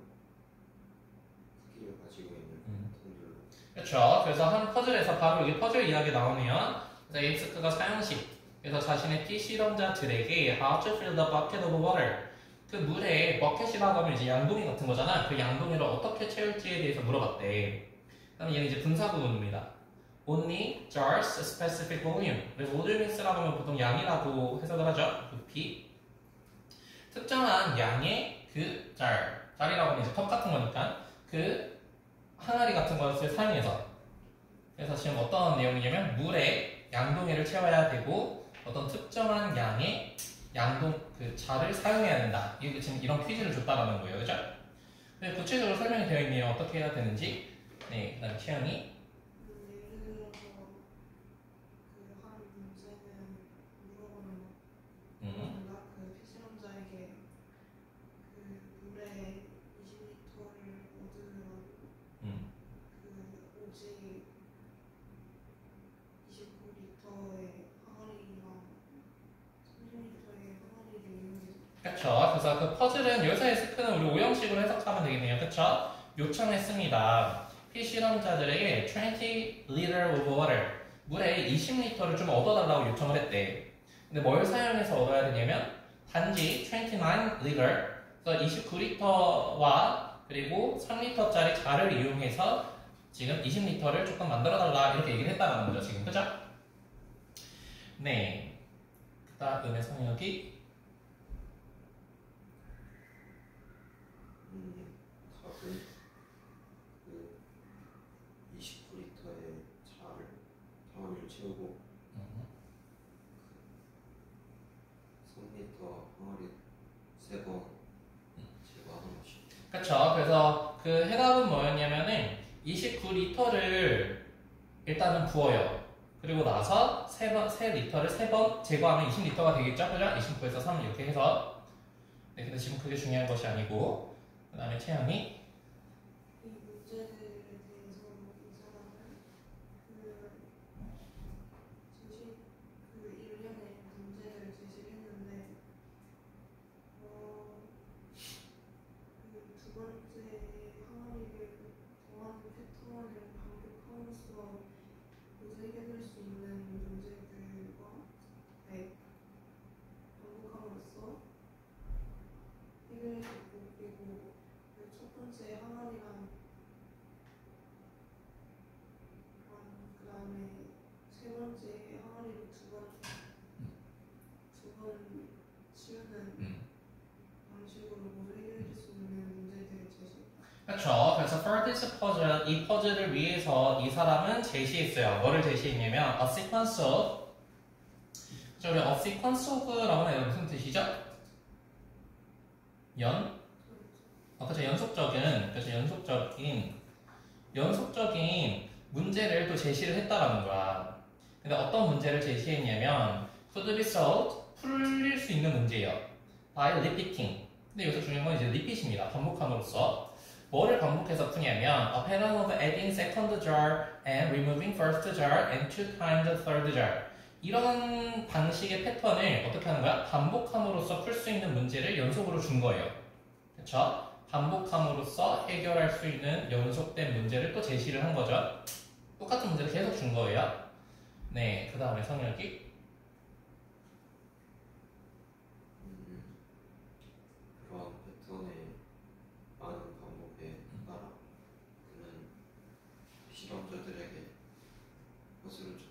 크기를 가지고 있는 통들로. 그렇죠. 그래서 한 퍼즐에서 바로 이 퍼즐 이야기 나오네요. 그래서 익스크가 사용식. 그래서 자신의 피실험자들에게 how to fill the bucket of water. 그 물에 버켓이라고 하면 이제 양동이 같은 거잖아. 그 양동이를 어떻게 채울지에 대해서 물어봤대. 그다음 얘는 이제 분사구문입니다. Only jars a specific volume. 그리고 오드미스라고 하면 보통 양이라고 해석을 하죠. 부피. 특정한 양의 그 짤이라고 하면 이제 컵 같은 거니까 그 항아리 같은 것을 사용해서. 그래서 지금 어떤 내용이냐면 물에 양동이를 채워야 되고 어떤 특정한 양의 양동 그 자를 사용해야 된다. 이게 지금 이런 퀴즈를 줬다라는 거예요, 그죠? 구체적으로 설명이 되어 있네요. 어떻게 해야 되는지. 네, 그다음 채영이. 예를 들어서 그 한 문제는 물어보는 건가? 그 피실험자에게 그 물에 20리터를 얻으면 그 오직 29리터의 항아리랑 30리터의 항아리를 이용해서 그쵸. 그래서 그 퍼즐은 여기서의 스크는 우리 오형식으로 해석하면 되겠네요. 그쵸? 요청했습니다. 피실험자들에게 20 liter of water, 물에 20리터를 좀 얻어달라고 요청을 했대. 근데 뭘 사용해서 얻어야 되냐면 단지 29 liter, 그래서 29리터와 그리고 3리터짜리 자를 이용해서 지금 20리터를 조금 만들어달라 이렇게 얘기를 했다는 거죠. 지금 그죠? 네. 그 다음에 성역이 컵을 그 29리터의 항아리를 채우고 3리터 항아리 3번 제거하는 것이. 그쵸. 그래서 그 해답은 뭐였냐면은 29리터를 일단은 부어요. 그리고 나서 3리터를 3번 제거하면 20리터가 되겠죠? 그죠? 29에서 3 이렇게 해서. 네, 근데 지금 그게 중요한 것이 아니고. 그 다음에 채영이. 이 문제들에 대해서 이 사람은 그 일련의 문제를 제시했는데 그 두 번째 항아리를 더하는 패턴을 반복함으로써 모두 해결될 수 있는 문제들과 반복함으로써 해결했고 그리고 그 첫 번째 항아리랑 그 다음에 세 번째 항아리를 두 번 치우는 방식으로 모두 해결될 수 있는 문제들을 제시했다. 그렇죠. 그래서 for this puzzle, 이 퍼즐을 위해서 이 사람은 제시했어요. 뭐를 제시했냐면 a sequence of. 자, 우리 a sequence of라고 하면 무슨 뜻이죠? 그렇죠. 연속적인 문제를 또 제시를 했다라는 거야. 근데 어떤 문제를 제시했냐면 could be solved, 풀릴 수 있는 문제예요. by repeating. 근데 여기서 중요한 건 이제 repeat입니다. 반복함으로써. 뭐를 반복해서 푸냐면 a pattern of adding second jar and removing first jar and 2 times third jar. 이런 방식의 패턴을 어떻게 하는 거야? 반복함으로써 풀 수 있는 문제를 연속으로 준 거예요. 그렇죠? 반복함으로써 해결할 수 있는 연속된 문제를 또 제시를 한 거죠. 똑같은 문제를 계속 준 거예요. 네, 그 다음에 성혁이. 그런 패턴의 많은 반복에 따라 그는 실험자들에게 퍼즐을 줬다.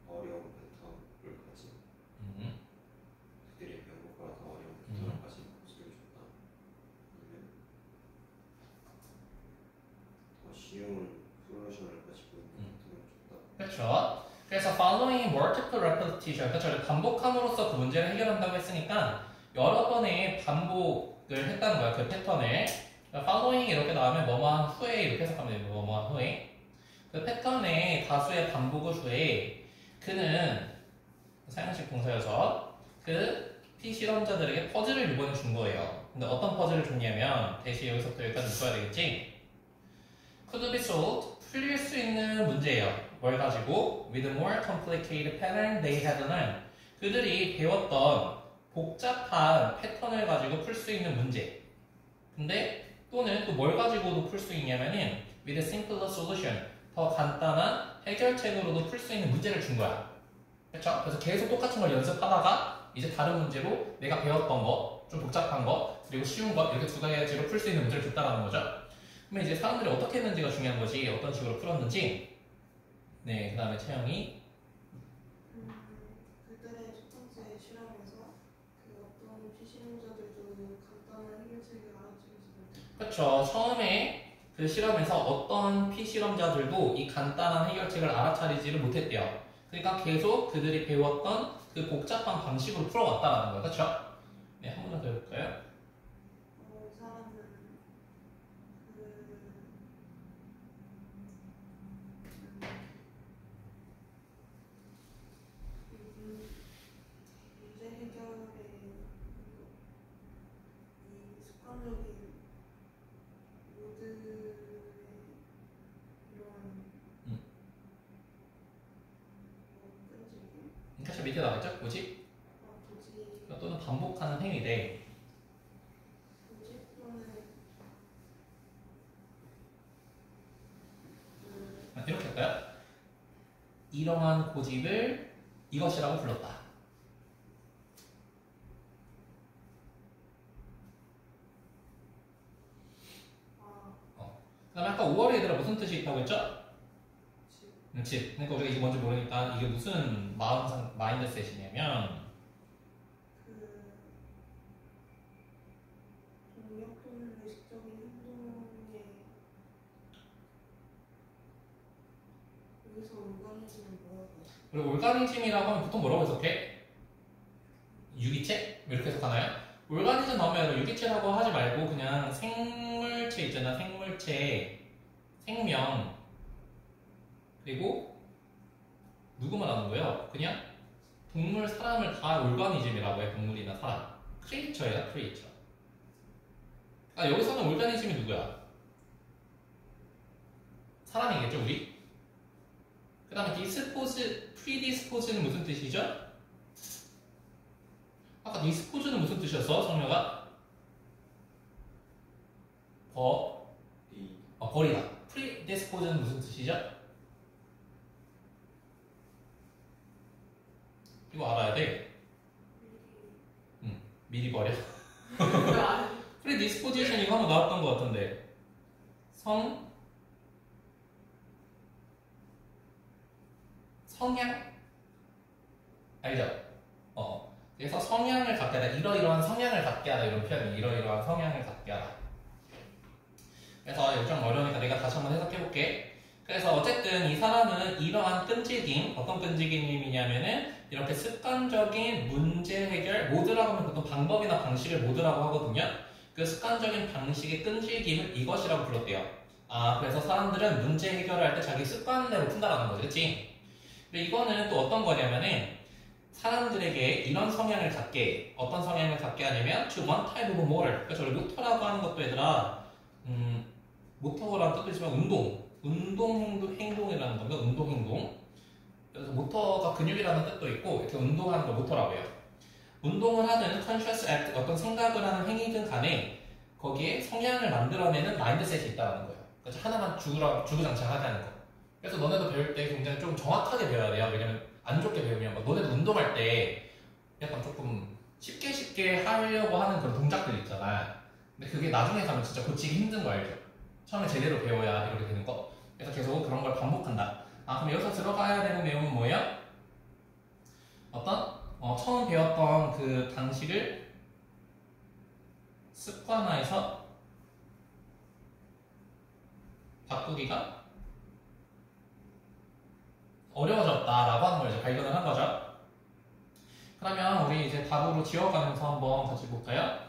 어려운 패턴을 가진 그들이 반복하라 더 어려운 패턴을 가진 퍼즐을 줬다. 아니면 더 쉬운 솔루션을 가지고 있는 패턴을 줬다. 그렇죠. 그래서 following multiple repetition, 그렇죠. 반복함으로써 그 문제를 해결한다고 했으니까 여러 번의 반복을 했다는 거야. 그 패턴을. following 이렇게 나오면 뭐뭐한 후에 이렇게 해석하면 돼요. 뭐뭐한 후에. 그 패턴의 다수의 반복 후에 그는 사용식 동사여서 그 피실험자들에게 퍼즐을 이번에 준 거예요. 근데 어떤 퍼즐을 줬냐면 대신 여기서부터 여기까지 묶어야 되겠지? could be solved, 풀릴 수 있는 문제예요. 뭘 가지고? with a more complicated pattern they had learned. 그들이 배웠던 복잡한 패턴을 가지고 풀 수 있는 문제. 근데 또는 또 뭘 가지고도 풀 수 있냐면은 with a simpler solution. 더 간단한 해결책으로도 풀 수 있는 문제를 준 거야. 그렇죠? 그래서 계속 똑같은 걸 연습하다가 이제 다른 문제로 내가 배웠던 거, 좀 복잡한 거, 그리고 쉬운 거 이렇게 두 가지로 풀 수 있는 문제를 줬다라는 거죠. 그러면 이제 사람들이 어떻게 했는지가 중요한 거지, 어떤 식으로 풀었는지. 네, 그 다음에 채영이. 그들의 첫 번째 실험에서 그 어떤 피실험자들도 간단한 해결책을 알아채지 못했다. 그렇죠. 처음에 그 실험에서 어떤 피실험자들도 이 간단한 해결책을 알아차리지를 못했대요. 그러니까 계속 그들이 배웠던 그 복잡한 방식으로 풀어왔다라는 거예요. 그렇죠? 네, 한 번만 더 해볼까요? 이 사람은 문제 해결의 이 습관적인 모드의 이런 끈질김? 그렇죠. 밑에 나와있죠? 고집? 고집 또는 반복하는 행위대. 고집 또는 이렇게 할까요? 이러한 고집을 이것이라고 불렀다. 그 다음에 아까 5월의 얘들아 무슨 뜻이 있다고 했죠? 집. 그러니까 우리가 이게 뭔지 모르니까 이게 무슨 마인드셋이냐면 동력 또는 의식적인 행동에 여기서 오가니즘은 뭐라고 하죠? 그리고 올가니즘이라고 하면 보통 뭐라고 해석해? 유기체? 이렇게 해석하나요? 올가니즘 나오면 유기체라고 하지 말고 그냥 생물체 있잖아. 생물체, 생명, 그리고 누구 말하는 거예요? 그냥 동물, 사람을 다 올가니즘이라고 해. 동물이나 사람. 크리에이처예요, 크리에이처. 아, 여기서는 올가니즘이 누구야? 사람이겠죠, 우리? 그 다음에 디스포즈, 프리디스포즈는 무슨 뜻이죠? 아까 디스포즈는 무슨 뜻이었어, 성녀가? 버리다. 프리디스포즈는 무슨 뜻이죠? 이거 알아야 돼. 미리 버려. 프리디스포지션 이거 한번 나왔던 것 같은데. 성향? 알죠? 그래서 성향을 갖게 하다. 이러이러한 성향을 갖게 하다. 이런 표현이 이러이러한 성향을 갖게 하다. 그래서 이거 좀 어려우니까 내가 다시 한번 해석해볼게. 그래서 어쨌든 이 사람은 이러한 끈질김, 어떤 끈질김이냐면은 이렇게 습관적인 문제 해결, 모드라고 하면 보통 방법이나 방식을 모드라고 하거든요. 그 습관적인 방식의 끈질김을 이것이라고 불렀대요. 아, 그래서 사람들은 문제 해결을 할 때 자기 습관대로 푼다라는 거지, 그치? 근데 이거는 또 어떤 거냐면은 사람들에게 이런 성향을 갖게, 어떤 성향을 갖게 하냐면 to one type of motor. 그래서 우리 모터라고 하는 것도 얘들아, 모터라는 뜻도 있지만 행동이라는 건가? 운동 행동. 그래서 모터가 근육이라는 뜻도 있고 이렇게 운동하는 걸 모터라고 해요. 운동을 하든 conscious act, 어떤 생각을 하는 행위든 간에 거기에 성향을 만들어내는 마인드셋이 있다는 거예요. 그래서 하나만 주구장창하게 하는 거. 그래서 너네도 배울 때 굉장히 좀 정확하게 배워야 돼요. 왜냐면 안 좋게 배우면 막 너네도 운동할 때 약간 조금 쉽게 하려고 하는 그런 동작들 있잖아. 근데 그게 나중에 가면 진짜 고치기 힘든 거 알죠? 처음에 제대로 배워야 이렇게 되는 거. 그래서 계속 그런 걸 반복한다. 아, 그럼 여기서 들어가야 되는 내용은 뭐예요? 처음 배웠던 그 방식을 습관화해서 바꾸기가 어려워졌다라고 하는 걸 이제 발견을 한 거죠. 그러면 우리 이제 답으로 지워가면서 한번 같이 볼까요?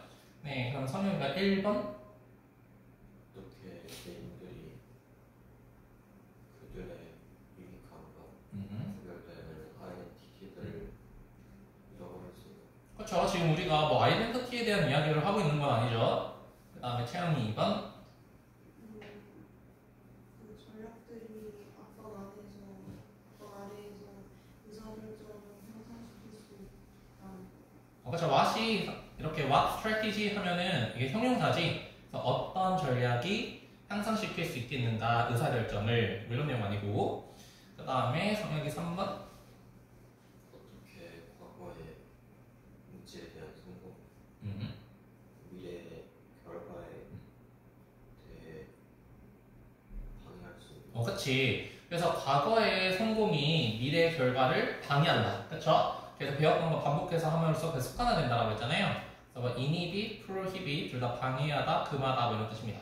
네, 그럼 성형이가 1번. 어떻게 개인들이 그들의 유니크함과 구별되는 아이덴티티들을 잃어버릴 수 있는. 그렇죠. 지금 우리가 뭐 아이덴티티에 대한 이야기를 하고 있는 건 아니죠. 그 다음에 채영이 2번. 그 전략들이 압박 아래에서 의사결정을 향상시킬 수 있다는 거. 그렇죠. what이 이렇게 what strategy 하면은 이게 형용사지. 그래서 어떤 전략이 향상시킬 수 있겠는가 의사결정을 이런 내용 아니고. 그 다음에 성혁이 3번. 그치. 그래서 과거의 성공이 미래의 결과를 방해한다. 그쵸? 그래서 배웠던 거 반복해서 함으로써 그 습관화된다라고 했잖아요. 그래서 뭐 inhibit, prohibit 둘 다 방해하다, 금하다 뭐 이런 뜻입니다.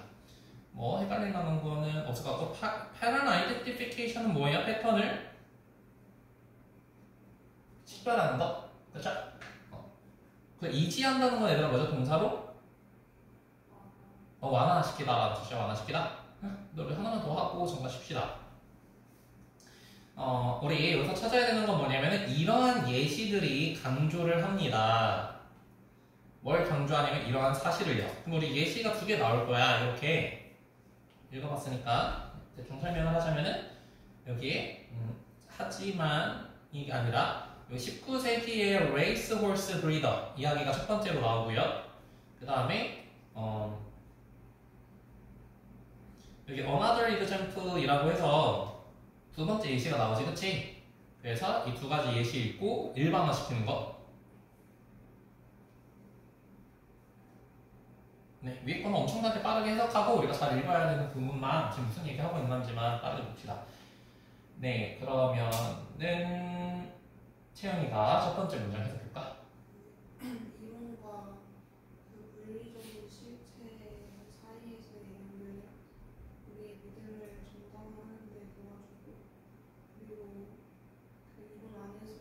뭐 헷갈릴 만한 거는 없을 것 같고 pattern identification은 뭐예요? 패턴을 식별하는 거. 그쵸? 그 이지한다는 건 얘들아 뭐죠? 동사로? 완화시키다라는 뜻이죠. 완화시키다. 노래 하나만 더 하고 정답 쉽시다. 우리 여기서 찾아야 되는 건 뭐냐면은 이러한 예시들이 강조를 합니다. 뭘 강조하냐면 이러한 사실을요. 그럼 우리 예시가 2개 나올 거야. 이렇게 읽어봤으니까 대충 설명을 하자면은 여기에 하지만 이게 아니라 19세기의 레이스 홀스 브리더 이야기가 첫 번째로 나오고요. 그 다음에 여기 another example이라고 해서 2번째 예시가 나오지, 그치? 그래서 이 2가지 예시 읽고 일반화 시키는 거. 네, 위에 거는 엄청나게 빠르게 해석하고 우리가 잘 읽어야 되는 부분만 지금 무슨 얘기하고 있는지만 빠르게 봅시다. 네, 그러면은 채영이가 첫 번째 문장 해석할까? 이론과 그 물리적인 실체 사이에서의 연결이 우리의 믿음을 전담하는 데 도와주고 그리고 그 이론 안에서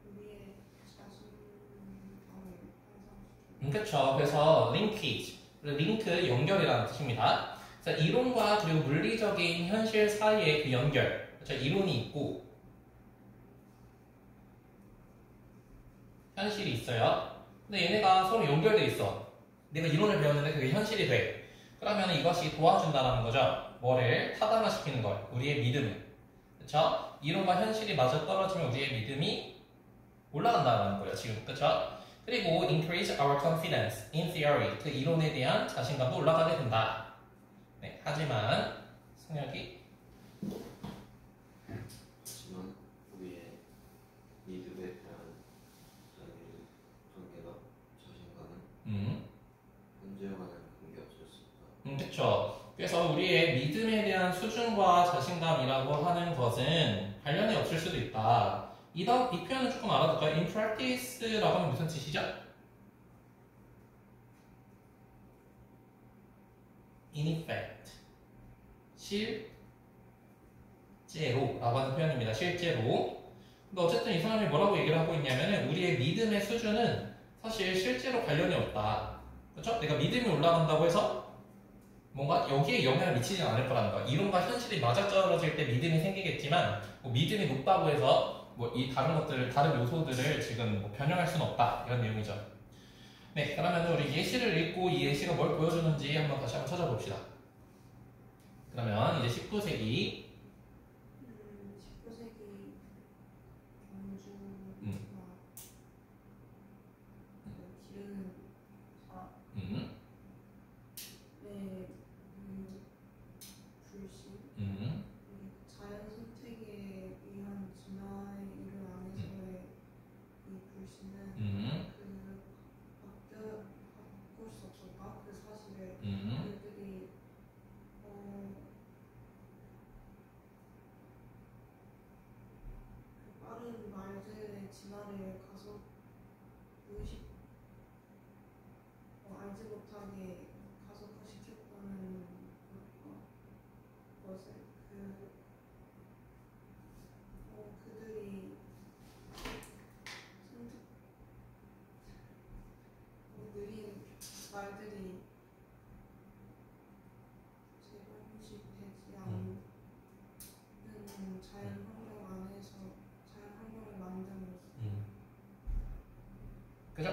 우리의 자신감을 향상시키고 그쵸. 그래서 링크 연결이라는 뜻입니다. 그래서 이론과 그리고 물리적인 현실 사이의 그 연결. 그쵸. 이론이 있고 현실이 있어요. 근데 얘네가 서로 연결돼 있어. 내가 이론을 배웠는데 그게 현실이 돼. 그러면 이것이 도와준다는 거죠. 뭐를 타당화시키는 걸. 우리의 믿음을. 그쵸? 이론과 현실이 맞아 떨어지면 우리의 믿음이 올라간다는 거예요. 지금. 그쵸? 그리고 increase our confidence in theory. 그 이론에 대한 자신감도 올라가게 된다. 네, 하지만 성혁이 하지만 우리의 믿음에 대한 관계가 자신감은 현재와는 관계없을 수 있다. 그쵸. 그래서 우리의 믿음에 대한 수준과 자신감이라고 하는 것은 관련이 없을 수도 있다. 이 표현은 조금 알아둘까요? In practice라고 하면 무슨 뜻이죠? In effect. 실제로라고 하는 표현입니다. 실제로. 근데 어쨌든 이 사람이 뭐라고 얘기를 하고 있냐면은 우리의 믿음의 수준은 사실 실제로 관련이 없다. 그렇죠? 내가 믿음이 올라간다고 해서 뭔가 여기에 영향을 미치지 않을 거라는 거야. 이론과 현실이 맞아떨어질 때 믿음이 생기겠지만 뭐 믿음이 높다고 해서 뭐 이 다른 것들을 다른 요소들을 지금 뭐 변형할 수는 없다 이런 내용이죠. 네, 그러면 우리 예시를 읽고 이 예시가 뭘 보여주는지 한번 다시 한번 찾아봅시다. 그러면 이제 19세기 19세기 경주가 기르는 사람의 불신 자연 선택에 의한 진화의 이론 안에서의 이 불신은 바꿀 수 없었다. 그 사실을 그들이 그 빠른 말들의 진화를 알지 못하게 가속화시켰다는 것을 그들이 느린 말들이 재방식되지 않는 자연 환경 안에서 자연 환경을 만듦으로써 그죠?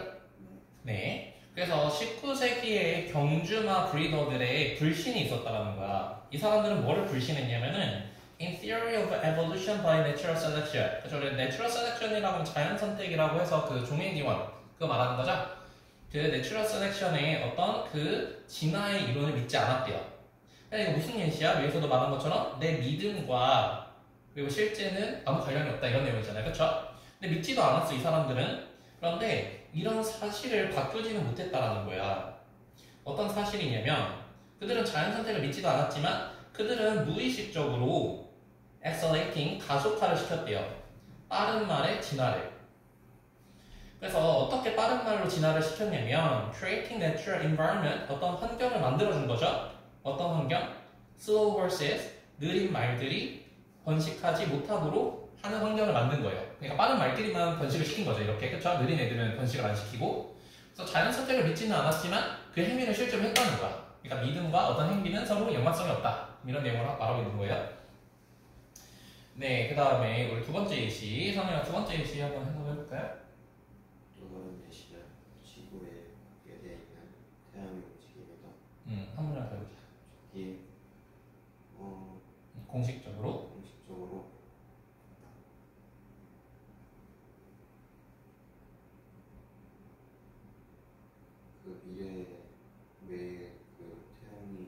네. 그래서 19세기의 경주나 브리더들의 불신이 있었다는 거야. 이 사람들은 뭐를 불신했냐면은 In theory of evolution by natural selection. 그래서 natural selection이라고 하면 자연 선택이라고 해서 그 종의 기원 그거 말하는 거죠. 그 natural selection의 어떤 그 진화의 이론을 믿지 않았대요. 그러니까 이거 무슨 예시야? 위에서도 말한 것처럼 내 믿음과 그리고 실제는 아무 관련이 없다 이런 내용이잖아요. 그렇죠? 근데 믿지도 않았어 이 사람들은. 그런데 이런 사실을 바꾸지는 못했다라는 거야. 어떤 사실이냐면 그들은 자연 선택을 믿지도 않았지만 그들은 무의식적으로 accelerating 가속화를 시켰대요. 빠른 말의 진화를. 그래서 어떻게 빠른 말로 진화를 시켰냐면 creating natural environment, 어떤 환경을 만들어준 거죠. 어떤 환경? slow horses, 느린 말들이 번식하지 못하도록 하는 환경을 만든 거예요. 그러니까 빠른 말끼리만 번식을 시킨 거죠. 이렇게. 그렇죠? 느린 애들은 번식을 안 시키고. 그래서 자연 선택을 믿지는 않았지만 그 행위를 실제로 했다는 거야. 그러니까 믿음과 어떤 행위는 서로 연관성이 없다. 이런 내용을 말하고 있는 거예요. 네, 그 다음에 우리 두 번째 예시, 성현아 두 번째 예시 한번 해볼까요? 또 다른 예시는 지구에 밖에 되어 있는 태양의 움직임이다. 한 문장 더 해보자. 이게 공식적으로 공식적으로 그 미래에 왜 그 태양이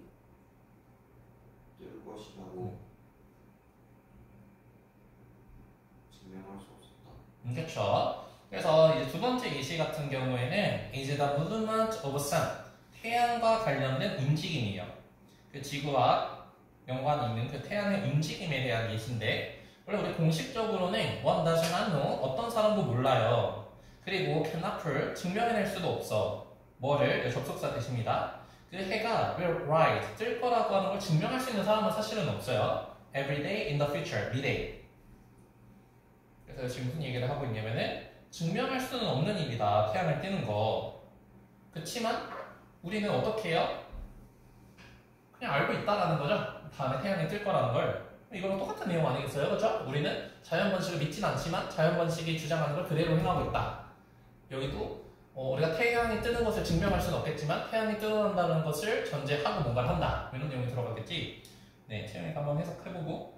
뜰 것이라고 증명할 수 없었다. 그렇죠. 그래서 이제 두 번째 예시 같은 경우에는 is the movement of sun, 태양과 관련된 움직임이에요. 그 지구와 연관이 있는 그 태양의 움직임에 대한 예시인데, 원래 우리 공식적으로는 one does not know, 어떤 사람도 몰라요. 그리고 cannot prove, 증명해낼 수도 없어. 뭐를? 접속사 대신입니다. 그 해가 will rise, 뜰 거라고 하는 걸 증명할 수 있는 사람은 사실은 없어요. Every day in the future, 미래. 그래서 지금 무슨 얘기를 하고 있냐면은 증명할 수는 없는 일이다. 태양을 뜨는 거. 그치만 우리는 어떻게 해요? 그냥 알고 있다라는 거죠. 다음에 태양이 뜰 거라는 걸. 이거랑 똑같은 내용 아니겠어요? 그렇죠? 우리는 자연 번식을 믿진 않지만 자연 번식이 주장하는 걸 그대로 행하고 있다. 여기도 우리가 태양이 뜨는 것을 증명할 수는 없겠지만 태양이 뜨는다는 것을 전제하고 뭔가를 한다. 이런 내용이 들어가겠지. 네, 채영이가 한번 해석해보고.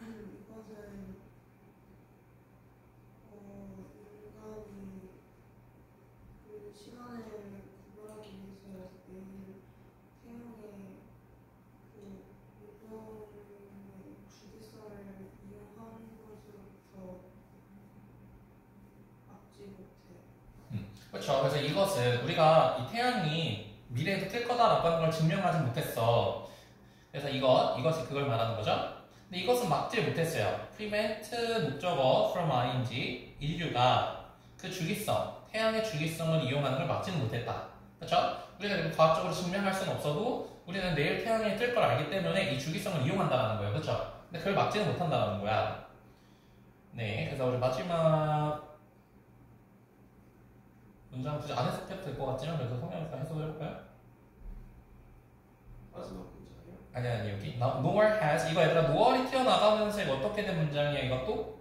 이것은 인간이 그 시간을 구별하기 위해서 매일 태양의 그 운동의 주기성을 이용하는 것으로부터 막지 못해. 그렇죠. 그래서 이것은 우리가 이 태양이 미래에도 뜰 거다라고 하는 걸 증명하지 못했어. 그래서 이것이 그걸 말하는 거죠. 근데 이것은 막지 못했어요. prevent 목적어 from ing, 인류가 그 주기성, 태양의 주기성을 이용하는 걸 막지는 못했다. 그렇죠? 우리가 과학적으로 증명할 수는 없어도 우리는 내일 태양이 뜰 걸 알기 때문에 이 주기성을 이용한다는 거예요. 그렇죠? 근데 그걸 막지는 못한다는 거야. 네, 그래서 우리 마지막 문장 굳이 안 해석해도 될 것 같지만 그래서 성형외과 해석을 해볼까요? 마지막 문장이요. 아니 여기 nor has, 이거 얘들아 nore이 튀어나가면서 이거 어떻게 된 문장이야 이것도?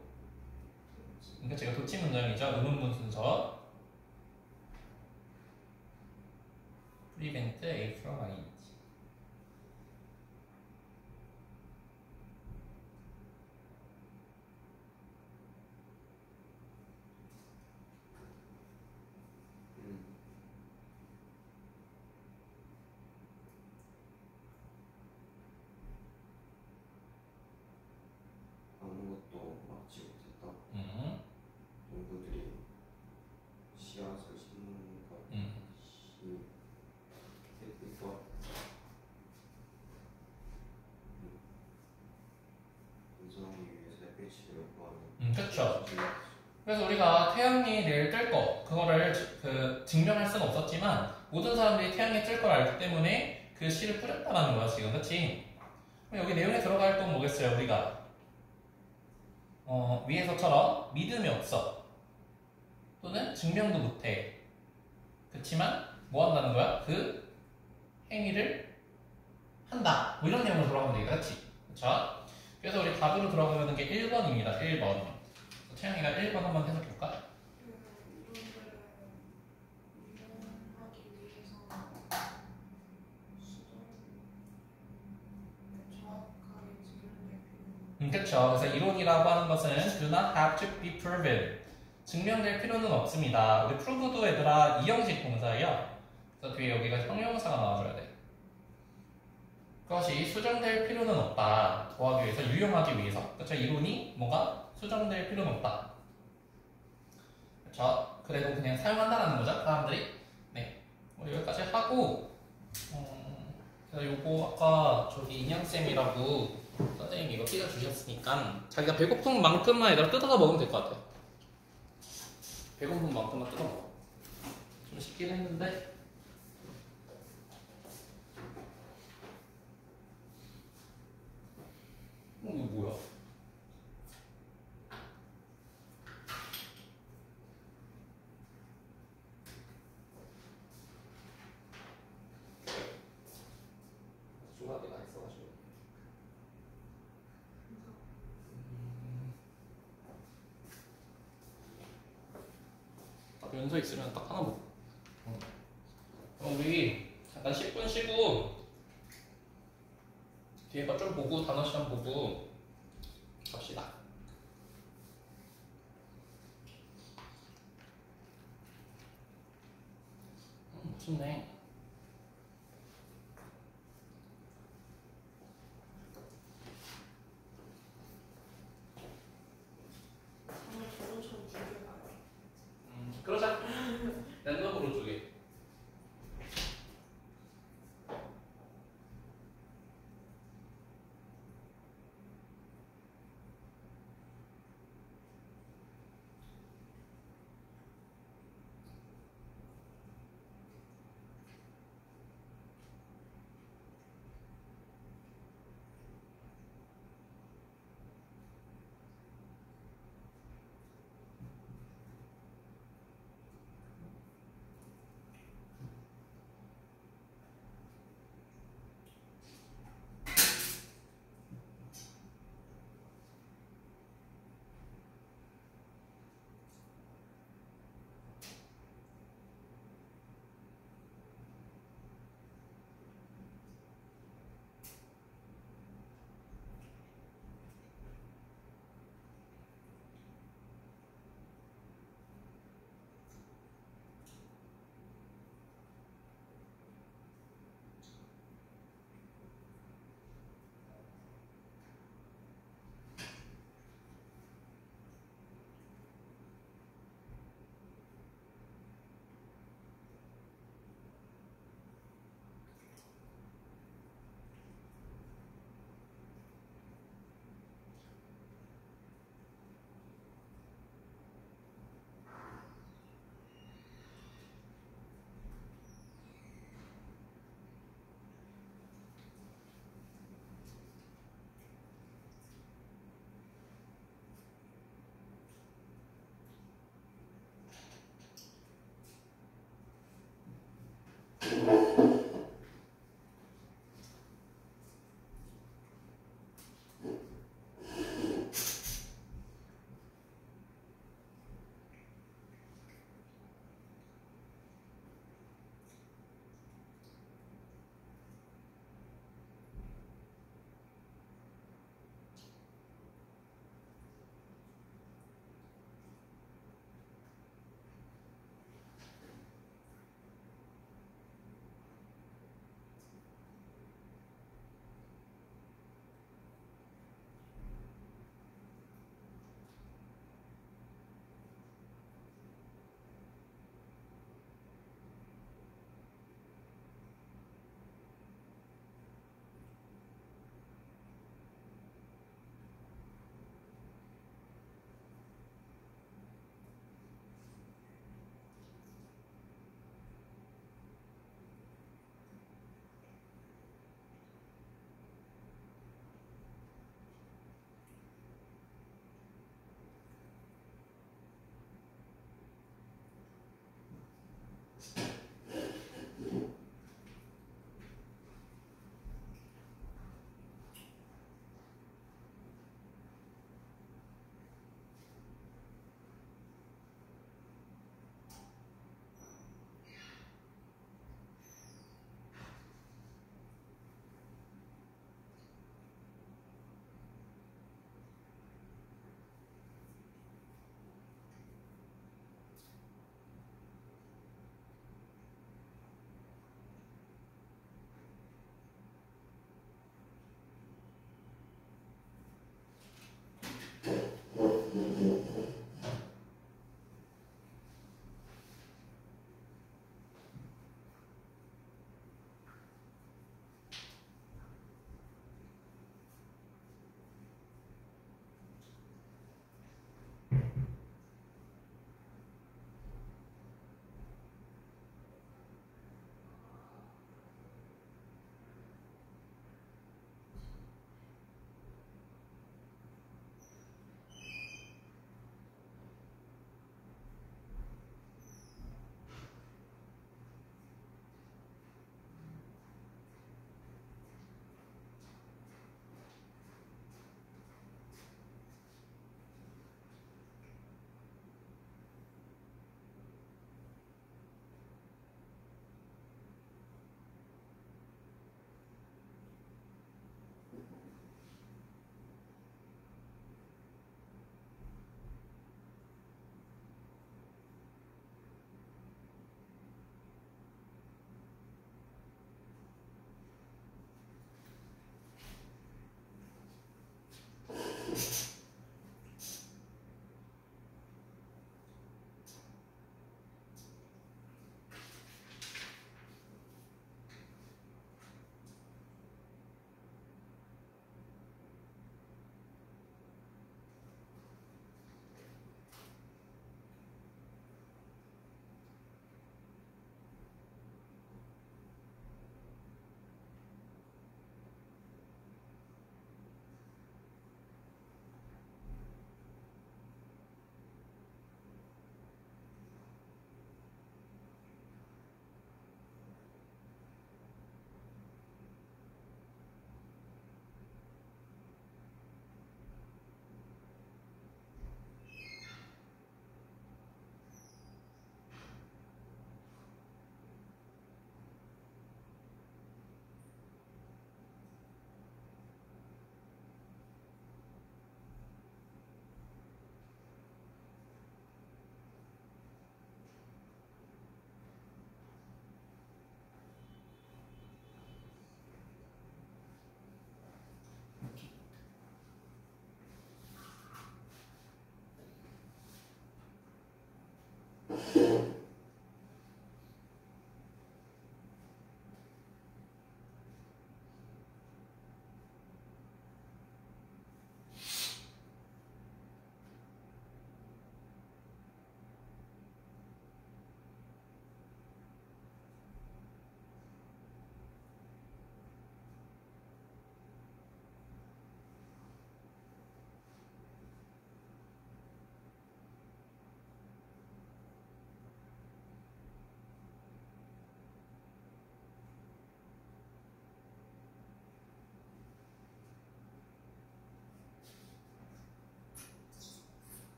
그러니까 제가 도치 문장이죠. 의문문 순서. prevent a from ing. 아무것도 막지 못했다. 농부들이 씨앗을 심는 것이 햇빛과 분성하기 위해서 햇빛을 요구하는 그렇죠. 그래서 우리가 태양이 내일 뜰 거, 그거를 증명할 수는 없었지만 모든 사람들이 태양이 뜰 걸 알기 때문에 그 씨를 뿌렸다라는 거야 지금. 그렇지? 여기 내용에 들어갈 건 뭐겠어요? 우리가 위에서처럼 믿음이 없어 또는 증명도 못해. 그렇지만 뭐 한다는 거야? 그 행위를 한다. 뭐 이런 내용으로 돌아가면 되겠다. 그렇지? 그렇죠? 그래서 우리 답으로 들어가는 게 1번입니다. 1번. 채영이가 1번 한번 해석해볼까? 이론들을 이용하기 위해서 수정을 정확하게 증명될 필요는 그렇죠. 그래서 이론이라고 하는 것은 do not have to be proven. 증명될 필요는 없습니다. 우리 prove도 얘들아 이형식 동사예요. 그래서 뒤에 여기가 형용사가 나와줘야 돼. 그것이 수정될 필요는 없다. 더하기 위해서, 유용하기 위해서. 그렇죠. 이론이 뭐가 수정될 필요는 없다. 그렇죠. 그래도 그냥 사용한다라는 거죠. 사람들이. 네. 우리 여기까지 하고 그래서 요거 아까 저기 인양쌤이라고 선생님이 이거 삐져 주셨으니까 자기가 배고픈 만큼만 얘들아 뜯어서 먹으면 될 것 같아. 배고픈 만큼만 뜯어 먹어. 좀 쉽긴 했는데. 이거 뭐야? 조각이가 있어가지고. 딱 연서 있으면 딱 하나 먹어. 그럼 우리 잠깐 10분 쉬고 뒤에 거 좀 보고 단어 시험 보고 갑시다. 멋있네. 정말 저번처럼 준비해봐요. 그러자. 랜덤으로 두 개.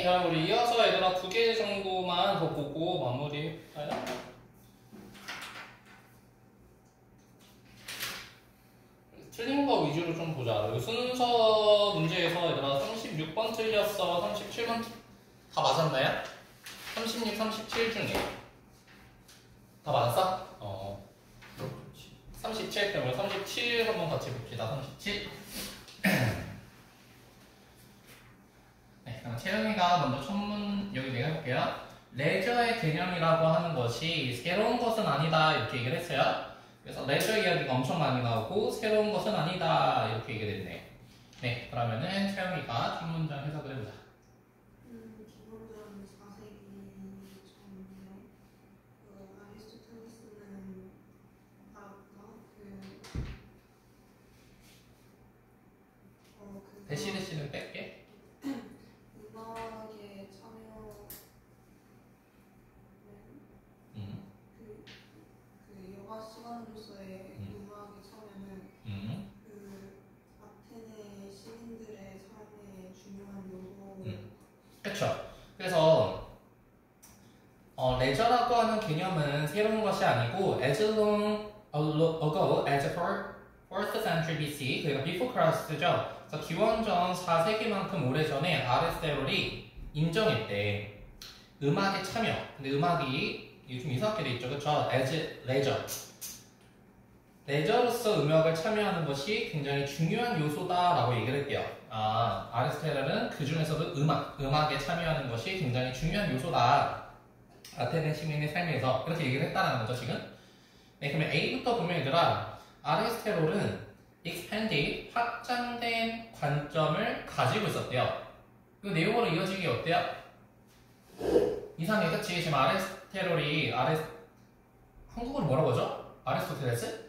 그럼 우리 이어서 얘들아 2개 정도만 더 보고 마무리 할까요? 틀린 거 위주로 좀 보자. 여기 순서 문제에서 얘들아 36번 틀렸어, 37번 다 맞았나요? 36, 37 중에 다 맞았어? 37, 그러면 37 한번 같이 봅시다. 37. 네, 그럼 채영이가 먼저 첫문 여기 내가 해볼게요. 레저의 개념이라고 하는 것이 새로운 것은 아니다 이렇게 얘기를 했어요. 그래서 레저 이야기가 엄청 많이 나오고 새로운 것은 아니다 이렇게 얘기를 했네. 네, 그러면은 채영이가 첫 문장 해석을 해보자. 기본적으로 4세기 전에 아리스토텔레스는 대시는 뺄게. 음악에 참여는 그 여가 시간으로서의 음악에 참여는 그 아테네 시민들의 삶의 중요한 요소. 그렇죠. 그래서 레저라고 하는 개념은 새로운 것이 아니고 as long ago as 4th century BC, 그러니까 before Christ죠. 그래서 기원전 4세기만큼 오래전에 아리스토텔이 인정했대. 음악에 참여. 근데 음악이 좀 이상하게 돼 있죠. 그렇죠? as leisure. 레저로서 음악을 참여하는 것이 굉장히 중요한 요소다라고 얘기를 했대요. 아리스토텔은 그 중에서도 음악에 참여하는 것이 굉장히 중요한 요소다. 아테네 시민의 삶에서 그렇게 얘기를 했다는 거죠, 지금. 네, 그러면 A부터 보면 얘들아, 아리스토텔은 expanded, 확장된 관점을 가지고 있었대요. 그 내용으로 이어지기 어때요? 이상해, 그치? 지금 아리스토텔이 한국어로 뭐라고 하죠? 아리스토텔레스?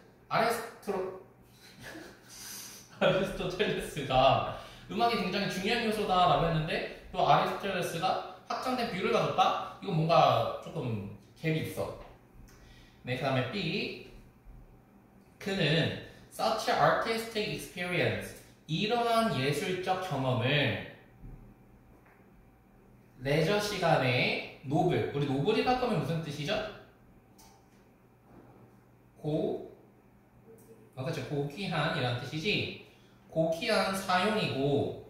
아리스토텔레스가 음악이 굉장히 중요한 요소다라고 했는데 또 아리스토텔레스가 확장된 뷰를 가졌다? 이건 뭔가 조금 갭이 있어. 네, 그 다음에 B. 그는 such artistic experience, 이러한 예술적 경험을 레저 시간에 노블, 우리 노블이라고 하면 무슨 뜻이죠? 그렇죠. 고귀한이라는 뜻이지. 고귀한 사용이고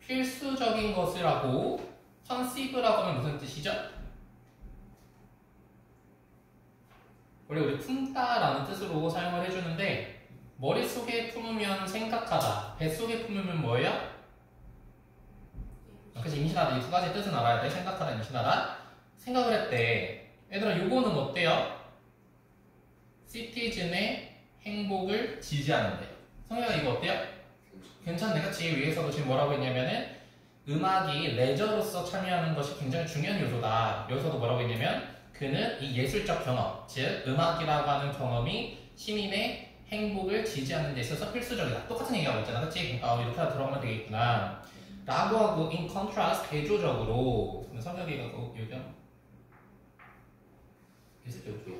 필수적인 것이라고 conceive라고 하면 무슨 뜻이죠? 원래 우리 품다라는 뜻으로 사용을 해주는데 머릿속에 품으면 생각하다, 뱃속에 품으면 뭐예요? 그래서 임신하다, 이 두 가지 뜻은 알아야 돼. 생각하다, 임신하다. 생각을 했대. 얘들아, 요거는 어때요? 시티즌의 행복을 지지하는데. 성현아, 이거 어때요? 괜찮네, 그치? 위에서도 지금 뭐라고 했냐면은 음악이 레저로서 참여하는 것이 굉장히 중요한 요소다. 여기서도 뭐라고 했냐면 그는 이 예술적 경험, 즉 음악이라고 하는 경험이 시민의 행복을 지지하는 데 있어서 필수적이다. 똑같은 얘기하고 있잖아, 그치? 이렇게 들어가면 되겠구나 라고 하고 in contrast, 대조적으로 성혁이가 그 의견 있을 때 어떻게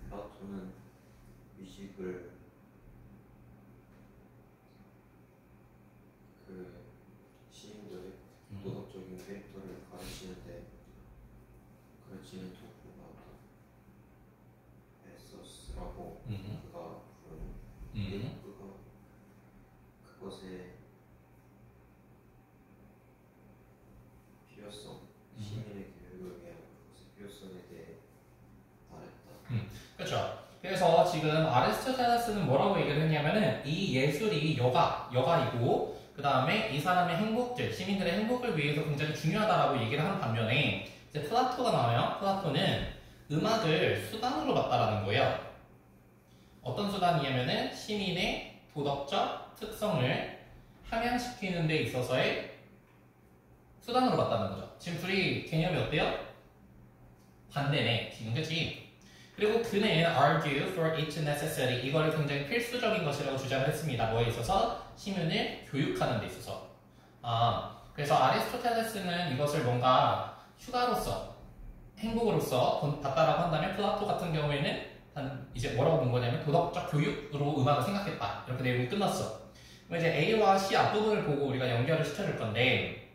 플라톤은 뮤직을 그 시인들의 도덕적인 캐릭터를 가르치는데 가르치는 도구가 에서스라고 그가 부르는 그것의 필요성, 시민의 교육을 위한 그것의 필요성에 대해 말했다. 그렇죠. 그래서 지금 아리스토텔레스는 뭐라고 얘기를 했냐면은 이 예술이 여가이고 그 다음에 이 사람의 행복들, 시민들의 행복을 위해서 굉장히 중요하다라고 얘기를 하는 반면에 이제 플라토가 나와요. 플라토는 음악을 수단으로 봤다라는 거예요. 어떤 수단이냐면은 시민의 도덕적 특성을 함양시키는 데 있어서의 수단으로 봤다는 거죠. 지금 둘이 개념이 어때요? 반대네, 지금, 그치? 그리고 그는 argue for its necessity, 이거를 굉장히 필수적인 것이라고 주장을 했습니다. 뭐에 있어서? 시민을 교육하는 데 있어서. 그래서 아리스토텔레스는 이것을 뭔가 휴가로서, 행복으로서 봤다라고 한다면 플라토 같은 경우에는 이제 뭐라고 본 거냐면 도덕적 교육으로 음악을 생각했다. 이렇게 내용이 끝났어. 그럼 이제 A와 C 앞부분을 보고 우리가 연결을 시켜줄 건데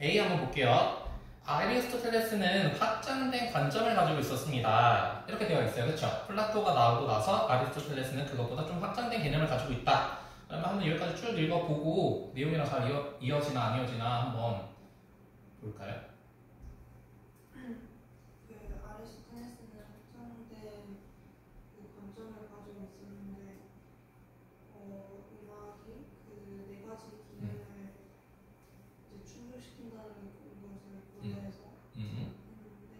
A 한번 볼게요. 아리스토텔레스는 확장된 관점을 가지고 있었습니다. 이렇게 되어 있어요. 그렇죠? 플라토가 나오고 나서 아리스토텔레스는 그것보다 좀 확장된 개념을 가지고 있다. 그러면 한번 여기까지 쭉 읽어보고 내용이랑 잘 이어지나 안 이어지나 한번 볼까요? 그 아리스토텔레스는 확장된 그 관점을 가지고 있었는데 음악이 그 네 가지 기능을 이제 충족시킨다는 것을 고려해서 했는데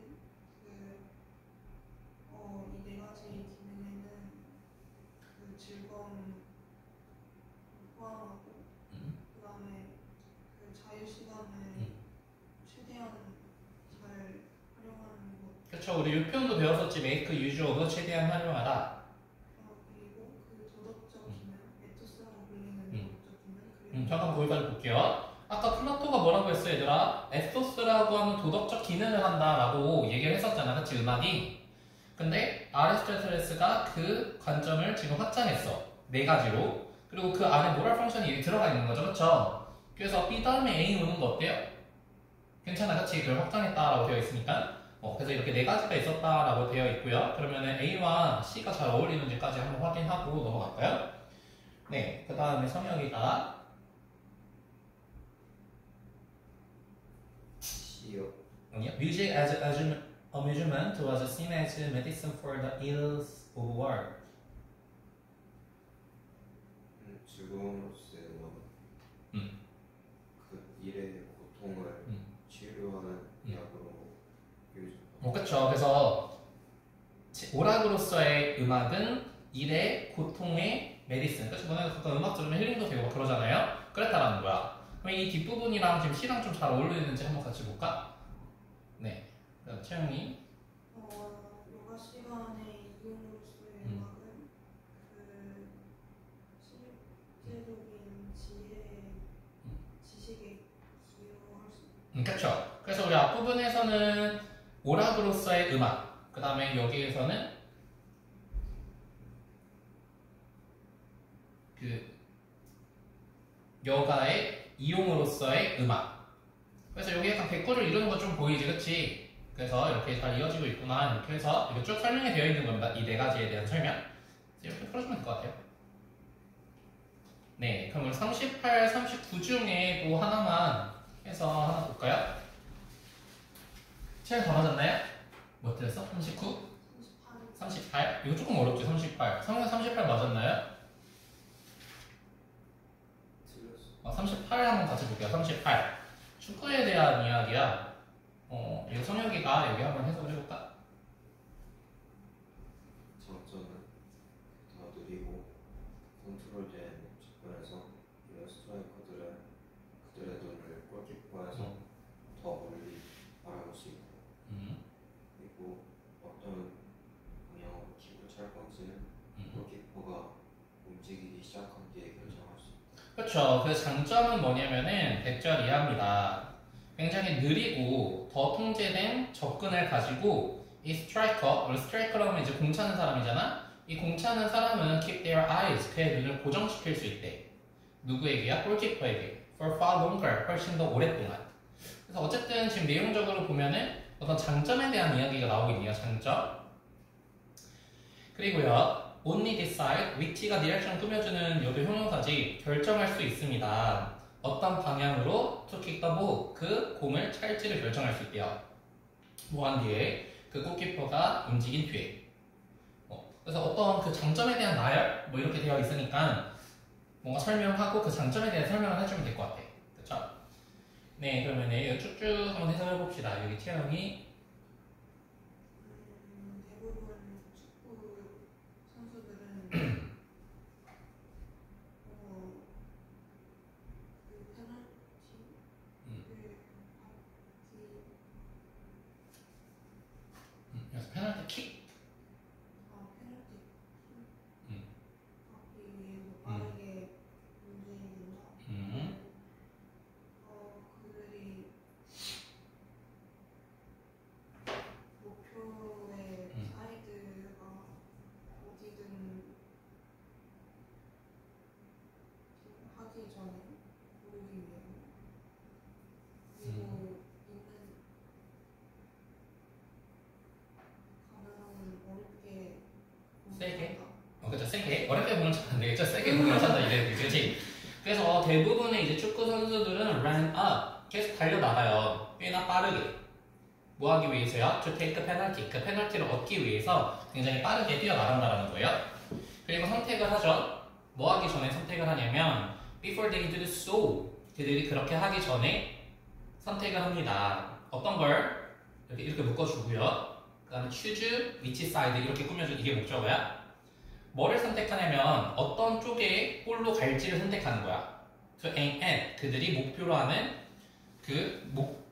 이 네 가지 기능에는 그 즐거움 포함하고 그 다음에 그 자유 시간을 최대한 잘 활용하는 것. 그렇죠. 우리 이 표현도 배웠었지. make use of 최대한 활용하다. 그리고 그 도덕적 기능, 에토스라고 불리는 도덕적 기능. 잠깐 거기까지 볼게요. 아까 플라토가 뭐라고 했어 얘들아? 에토스라고 하는 도덕적 기능을 한다라고 얘기를 했었잖아. 그치? 음악이. 근데 아리스토텔레스가 그 관점을 지금 확장했어. 네 가지로. 그리고 그 안에 모랄 펑션이 들어가 있는 거죠. 그쵸? 그래서 B 다음에 A 오는 거 어때요? 괜찮아. 그치? 그걸 확장했다라고 되어 있으니까. 그래서 이렇게 네 가지가 있었다라고 되어 있고요. 그러면은 A와 C가 잘 어울리는지까지 한번 확인하고 넘어갈까요? 네. 그 다음에 성혁이가 C요. 아니요. Music as amusement was seen as medicine for the ills of war. 즐거움으로서의 음악은 그 일의 고통을 치료하는 약으로 요즘. 그렇죠. 그래서 오락으로서의 음악은 일의 고통의 메디슨. 그렇죠. 너네가 가끔 음악 들으면 힐링도 되고 막 그러잖아요. 그랬다라는 거야. 그럼 이 뒷부분이랑 지금 C랑 좀 잘 어울리는지 한번 같이 볼까? 네. 그럼 채영이. 요가 시간의 이용으로서의 음악은 그 실제적인 지식에 기여할 수 있는. 그렇죠. 그래서 우리 앞부분에서는 오락으로서의 음악. 그 다음에 여기에서는 그 여가의 이용으로서의 음악. 그래서 여기 약간 백구를 이루는 거 좀 보이지, 그치? 그래서 이렇게 잘 이어지고 있구나. 이렇게 해서 이거 쭉 설명이 되어 있는 겁니다. 이 네 가지에 대한 설명. 이렇게 풀어주면 될 것 같아요. 네, 그럼 우리 38, 39 중에 뭐 하나만 해서 하나 볼까요? 시간 더 맞았나요? 뭐 틀렸어? 39? 38? 이거 조금 어렵지, 38. 성경 38 맞았나요? 틀렸어. 38 한번 같이 볼게요. 38. 축구에 대한 이야기야. 이거 성혁이가 여기 한번 해석을 해볼까? 장점은 더 느리고 컨트롤된 접근에서 이런 스트라이커들은 그들의 눈을 골키퍼에서 더 멀리 바라볼 수 있고, 그리고 어떤 방향으로 킥을 찰 건지는 골키퍼가 움직이기 시작한 뒤에 결정할 수 있다. 그렇죠. 그 장점은 뭐냐면은 100절 이하입니다. 굉장히 느리고 더 통제된 접근을 가지고 이 스트라이커, 우리 스트라이커라고 하면 이제 공 차는 사람이잖아. 이 공 차는 사람은 keep their eyes, 그의 눈을 고정시킬 수 있대. 누구에게야? 골키퍼에게. For far longer, 훨씬 더 오랫동안. 그래서 어쨌든 지금 내용적으로 보면은 어떤 장점에 대한 이야기가 나오겠네요. 장점. 그리고요. only decide, 위치가 디렉션 꾸며주는 요도 형용사지 결정할 수 있습니다. 어떤 방향으로 to kick the ball, 그 공을 찰지를 결정할 수 있대요. 뭐 한 뒤에 그 골키퍼가 움직인 뒤에. 그래서 어떤 그 장점에 대한 나열 뭐 이렇게 되어 있으니까 뭔가 설명하고 그 장점에 대한 설명을 해주면 될 것 같아. 그렇죠? 네, 그러면 이거 쭉쭉 한번 해석해 봅시다. 여기 채영이 대부분 축구 선수들은 그 페널티를 그래서 페널티 킥. 페널티 받기 위해서 빠르게 움직인다. 그들이 목표의 사이드가 어디든 하기 전에 고르기 위해. 그리고 그쵸, 세게. 어렵게 보면 잘 안 되겠죠? 세게 보면 찬다, 이래, 그치? 그래서 대부분의 이제 축구 선수들은 run up, 계속 달려나가요. 꽤나 빠르게. 뭐 하기 위해서요? To take a penalty. 그 페널티를 얻기 위해서 굉장히 빠르게 뛰어나간다는 거예요. 그리고 선택을 하죠. 뭐 하기 전에 선택을 하냐면 before they do so. 그들이 그렇게 하기 전에 선택을 합니다. 어떤 걸 이렇게 묶어주고요. 그 다음에 choose, which side 이렇게 꾸며주는 이게 목적어야. 뭐를 선택하냐면 어떤 쪽에 골로 갈지를 선택하는 거야. to aim at. 그들이 목표로 하는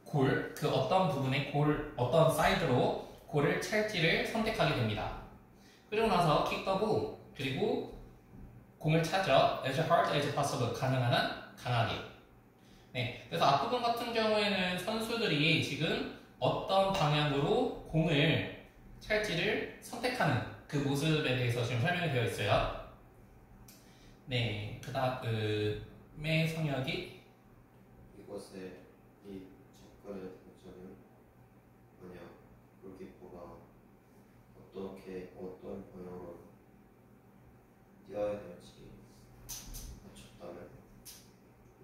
골, 그 어떤 부분에 골, 어떤 사이드로 골을 찰지를 선택하게 됩니다. 그리고 나서 kick the ball. 그리고 공을 차죠. as hard as possible. 가능한 한 강하게. 네, 그래서 앞부분 같은 경우에는 선수들이 지금 어떤 방향으로 공을 찰지를 선택하는 그 모습에 대해서 지금 설명이 되어 있어요. 네, 그 다음에 성역이 이것의 이 접근의 단점은 만약 골키퍼가 어떤 방향으로 뛰어야 될지 맞췄다면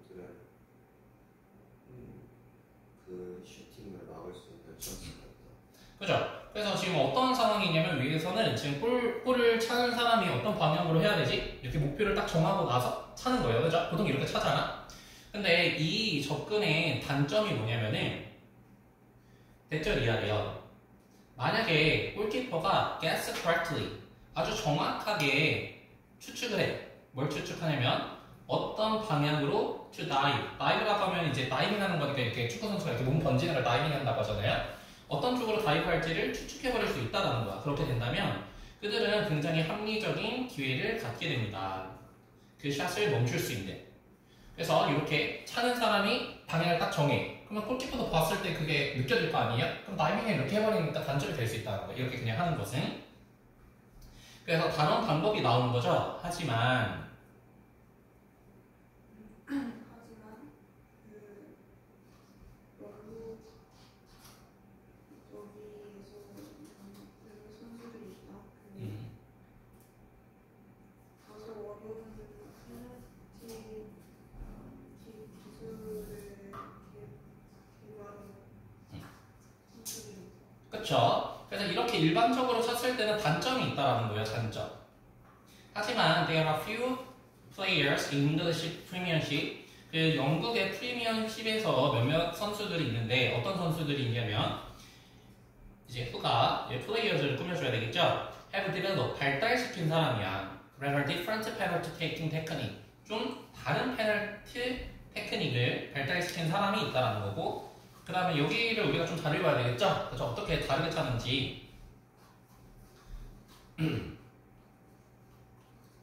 그들은 그 슈팅을 막을 수 있는 찬스가 있다. 그죠? 그래서 지금 어떤 상황이냐면 위에서는 지금 골을 차는 사람이 어떤 방향으로 해야 되지? 이렇게 목표를 딱 정하고 나서 차는 거예요. 그죠? 보통 이렇게 차잖아? 근데 이 접근의 단점이 뭐냐면은 대절 이하래요. 만약에 골키퍼가 guess correctly 아주 정확하게 추측을 해. 뭘 추측하냐면 어떤 방향으로 to dive. dive라고 하면 이제 다이빙 하는 거니까 이렇게 축구 선수가 이렇게 몸 던지는 걸 다이빙 한다고 하잖아요. 어떤 쪽으로 다이브할지를 추측해버릴 수 있다는 거야. 그렇게 된다면 그들은 굉장히 합리적인 기회를 갖게 됩니다. 그 샷을 멈출 수 있는. 그래서 이렇게 차는 사람이 방향을 딱 정해. 그러면 골키퍼도 봤을 때 그게 느껴질 거 아니에요? 그럼 다이빙을 이렇게 해버리니까 단점이 될 수 있다는 거예요. 이렇게 그냥 하는 것은. 그래서 다른 방법이 나오는 거죠. 하지만 그 영국 여기에서 영국 선수들이 있다. 다소 어려운 페널티 기술을 개발하는 선수들이 있다. 그쵸? 그래서 이렇게 일반적으로 쳤을 때는 단점이 있다라는 거예요. 단점. 하지만 there are few players in English Premiership. 그 영국의 프리미엄십에서 몇몇 선수들이 있는데 어떤 선수들이 있냐면 이제 후가 플레이어들을 꾸며줘야 되겠죠. have developed 발달시킨 사람이야. rather different penalty taking technique. 좀 다른 페널티 테크닉을 발달시킨 사람이 있다라는 거고. 그 다음에 여기를 우리가 좀 잘 읽어야 되겠죠? 그래서 어떻게 다르게 차는지.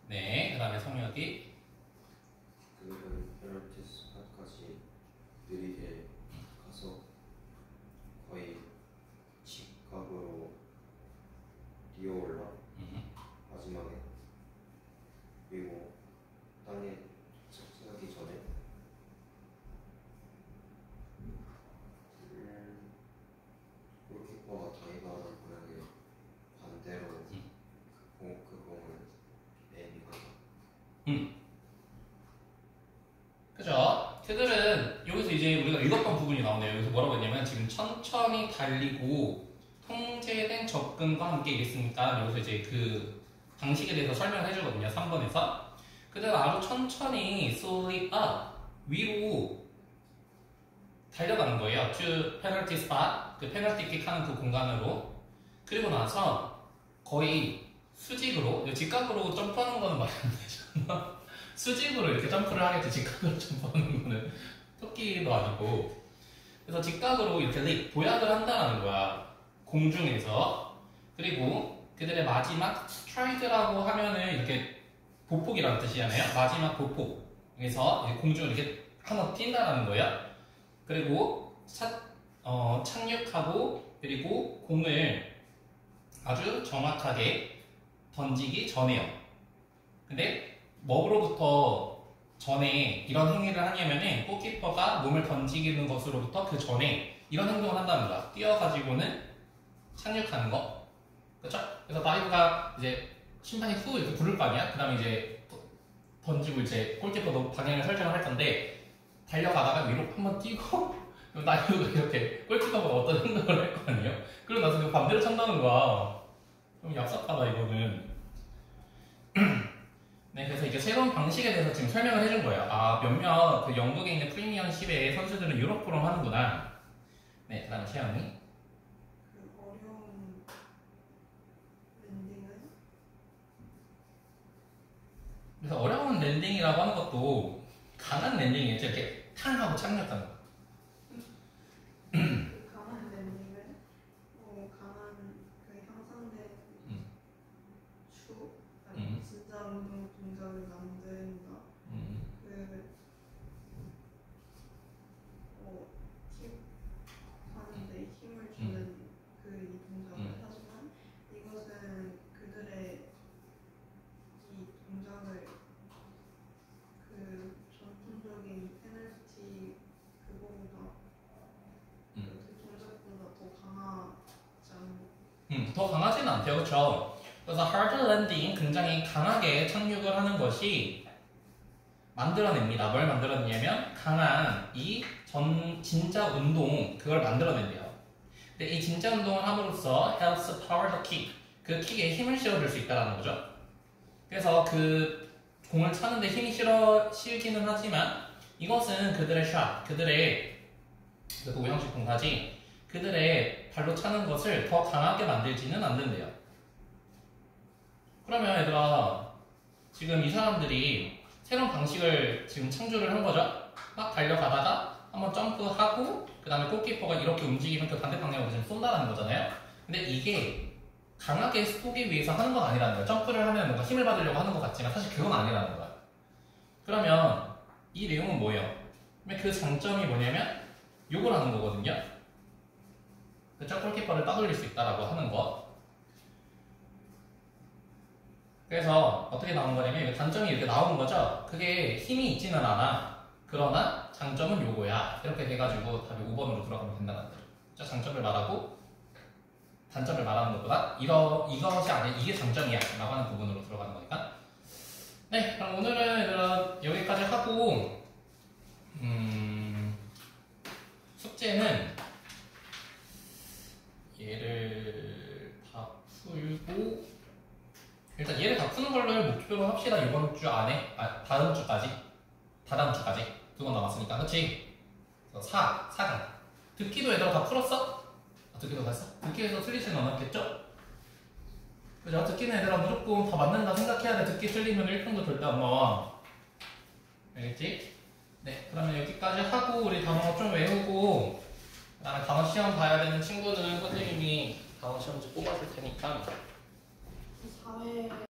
네, 그 다음에 성역이 그들은 페널티 스팟까지 느리게 가서 거의 직각으로 뛰어올라 마지막에 그리고 땅에 착지하기 전에 골키퍼가 다이브하는 방향에 반대로 그 공을 에이밍한다. 그죠? 그들은 여기서 이제 우리가 읽었던 부분이 나오네요. 여기서 뭐라고 했냐면 지금 천천히 달리고 통제된 접근과 함께 이랬으니까 여기서 이제 그 방식에 대해서 설명을 해주거든요. 3번에서 그들은 아주 천천히 slowly up 위로 달려가는 거예요. to penalty spot 그 페널티 킥하는 그 공간으로. 그리고 나서 거의 수직으로 직각으로 점프하는 거는 말이 안 되잖아. 수직으로 이렇게 점프를 하겠지. 직각으로 점프하는 거는 토끼도 아니고. 그래서 직각으로 이렇게 도약을 한다는 거야. 공중에서. 그리고 그들의 마지막 스트라이드라고 하면은 이렇게 보폭이라는 뜻이잖아요. 마지막 보폭에서 공중을 이렇게 한번 뛴다는 거야. 그리고 착륙하고 그리고 공을 아주 정확하게 던지기 전에요. 근데 뭐로부터 전에 이런 행위를 하냐면은 골키퍼가 몸을 던지는 것으로부터 그 전에 이런 행동을 한다는 거야. 뛰어가지고는 착륙하는 거. 그렇죠? 그래서 다이브가 이제 심판이 후 이렇게 부를 거 아니야? 그 다음에 이제 던지고 이제 골키퍼도 방향을 설정을 할 건데 달려가다가 위로 한번 뛰고 나이도 이렇게 골키퍼가 어떤 행동을 할 거 아니에요? 그러고 나서 그 반대로 찬다는 거야. 좀 얍삽하다 이거는. 네, 그래서 이게 새로운 방식에 대해서 지금 설명을 해준 거예요. 아, 몇몇 그 영국에 있는 프리미엄십의 선수들은 유럽처럼 하는구나. 네, 그 다음에 채연이. 그 어려운 랜딩을 그래서 어려운 랜딩이라고 하는 것도 강한 랜딩이겠죠. 이렇게 탕 하고 착륙하는 거. 그 강한 랜딩을 강한 그 향상된 추 아니 진짜 운동 동작을 만든다. 팁 하는데 힘을 주는 그 이 동작을 하지만 이것은 그들의 이 동작을 그 전통적인 페널티 그거보다 그 동작보다 더 강하지 않나? 더 강하지는 않대요. 그렇죠? 그래서 hard landing, 굉장히 강하게 착륙을 하는 것이 만들어냅니다. 뭘 만들어내냐면 강한 이 진짜 운동 그걸 만들어낸대요. 근데 이 진짜 운동을 함으로써 helps power the kick, 그 킥에 힘을 실어줄 수 있다는 거죠. 그래서 그 공을 차는데 힘이 실기는 하지만 이것은 그들의 샷, 그들의 그 우형식 공사지 그들의 발로 차는 것을 더 강하게 만들지는 않는데요. 그러면 얘들아, 지금 이 사람들이 새로운 방식을 지금 창조를 한 거죠. 막 달려가다가 한번 점프하고 그 다음에 골키퍼가 이렇게 움직이면 그 반대 방향으로 지금 쏜다는 거잖아요. 근데 이게 강하게 쏘기 위해서 하는 건 아니라는 거예요. 점프를 하면 뭔가 힘을 받으려고 하는 것 같지만 사실 그건 아니라는 거예요. 그러면 이 내용은 뭐예요? 그 장점이 뭐냐면 요걸 하는 거거든요. 그쵸? 골키퍼를 따돌릴 수 있다라고 하는 것. 그래서 어떻게 나온 거냐면 단점이 이렇게 나오는 거죠. 그게 힘이 있지는 않아. 그러나 장점은 요거야. 이렇게 돼가지고 답이 5번으로 들어가면 된다는 거죠. 장점을 말하고 단점을 말하는 것보다 이것이 아니야, 이게 장점이야 라고 하는 부분으로 들어가는 거니까. 네, 그럼 오늘은 여기까지 하고 숙제는 얘를 다 풀고 일단 얘를 다 푸는 걸로 목표로 합시다. 이번 주 안에, 다음 주까지 두 번 남았으니까. 그치? 4강 듣기도 얘들아 다 풀었어? 듣기도 다 했어? 듣기에서 틀리지는 않았겠죠? 그죠? 듣기는 얘들아 무조건 다 맞는다 생각해야 돼. 듣기 틀리면 1평도 절대 안 나와. 알겠지? 네, 그러면 여기까지 하고 우리 단어 좀 외우고 그다음에 단어 시험 봐야 되는 친구는 선생님이 단어 시험지 뽑아줄 테니까 4회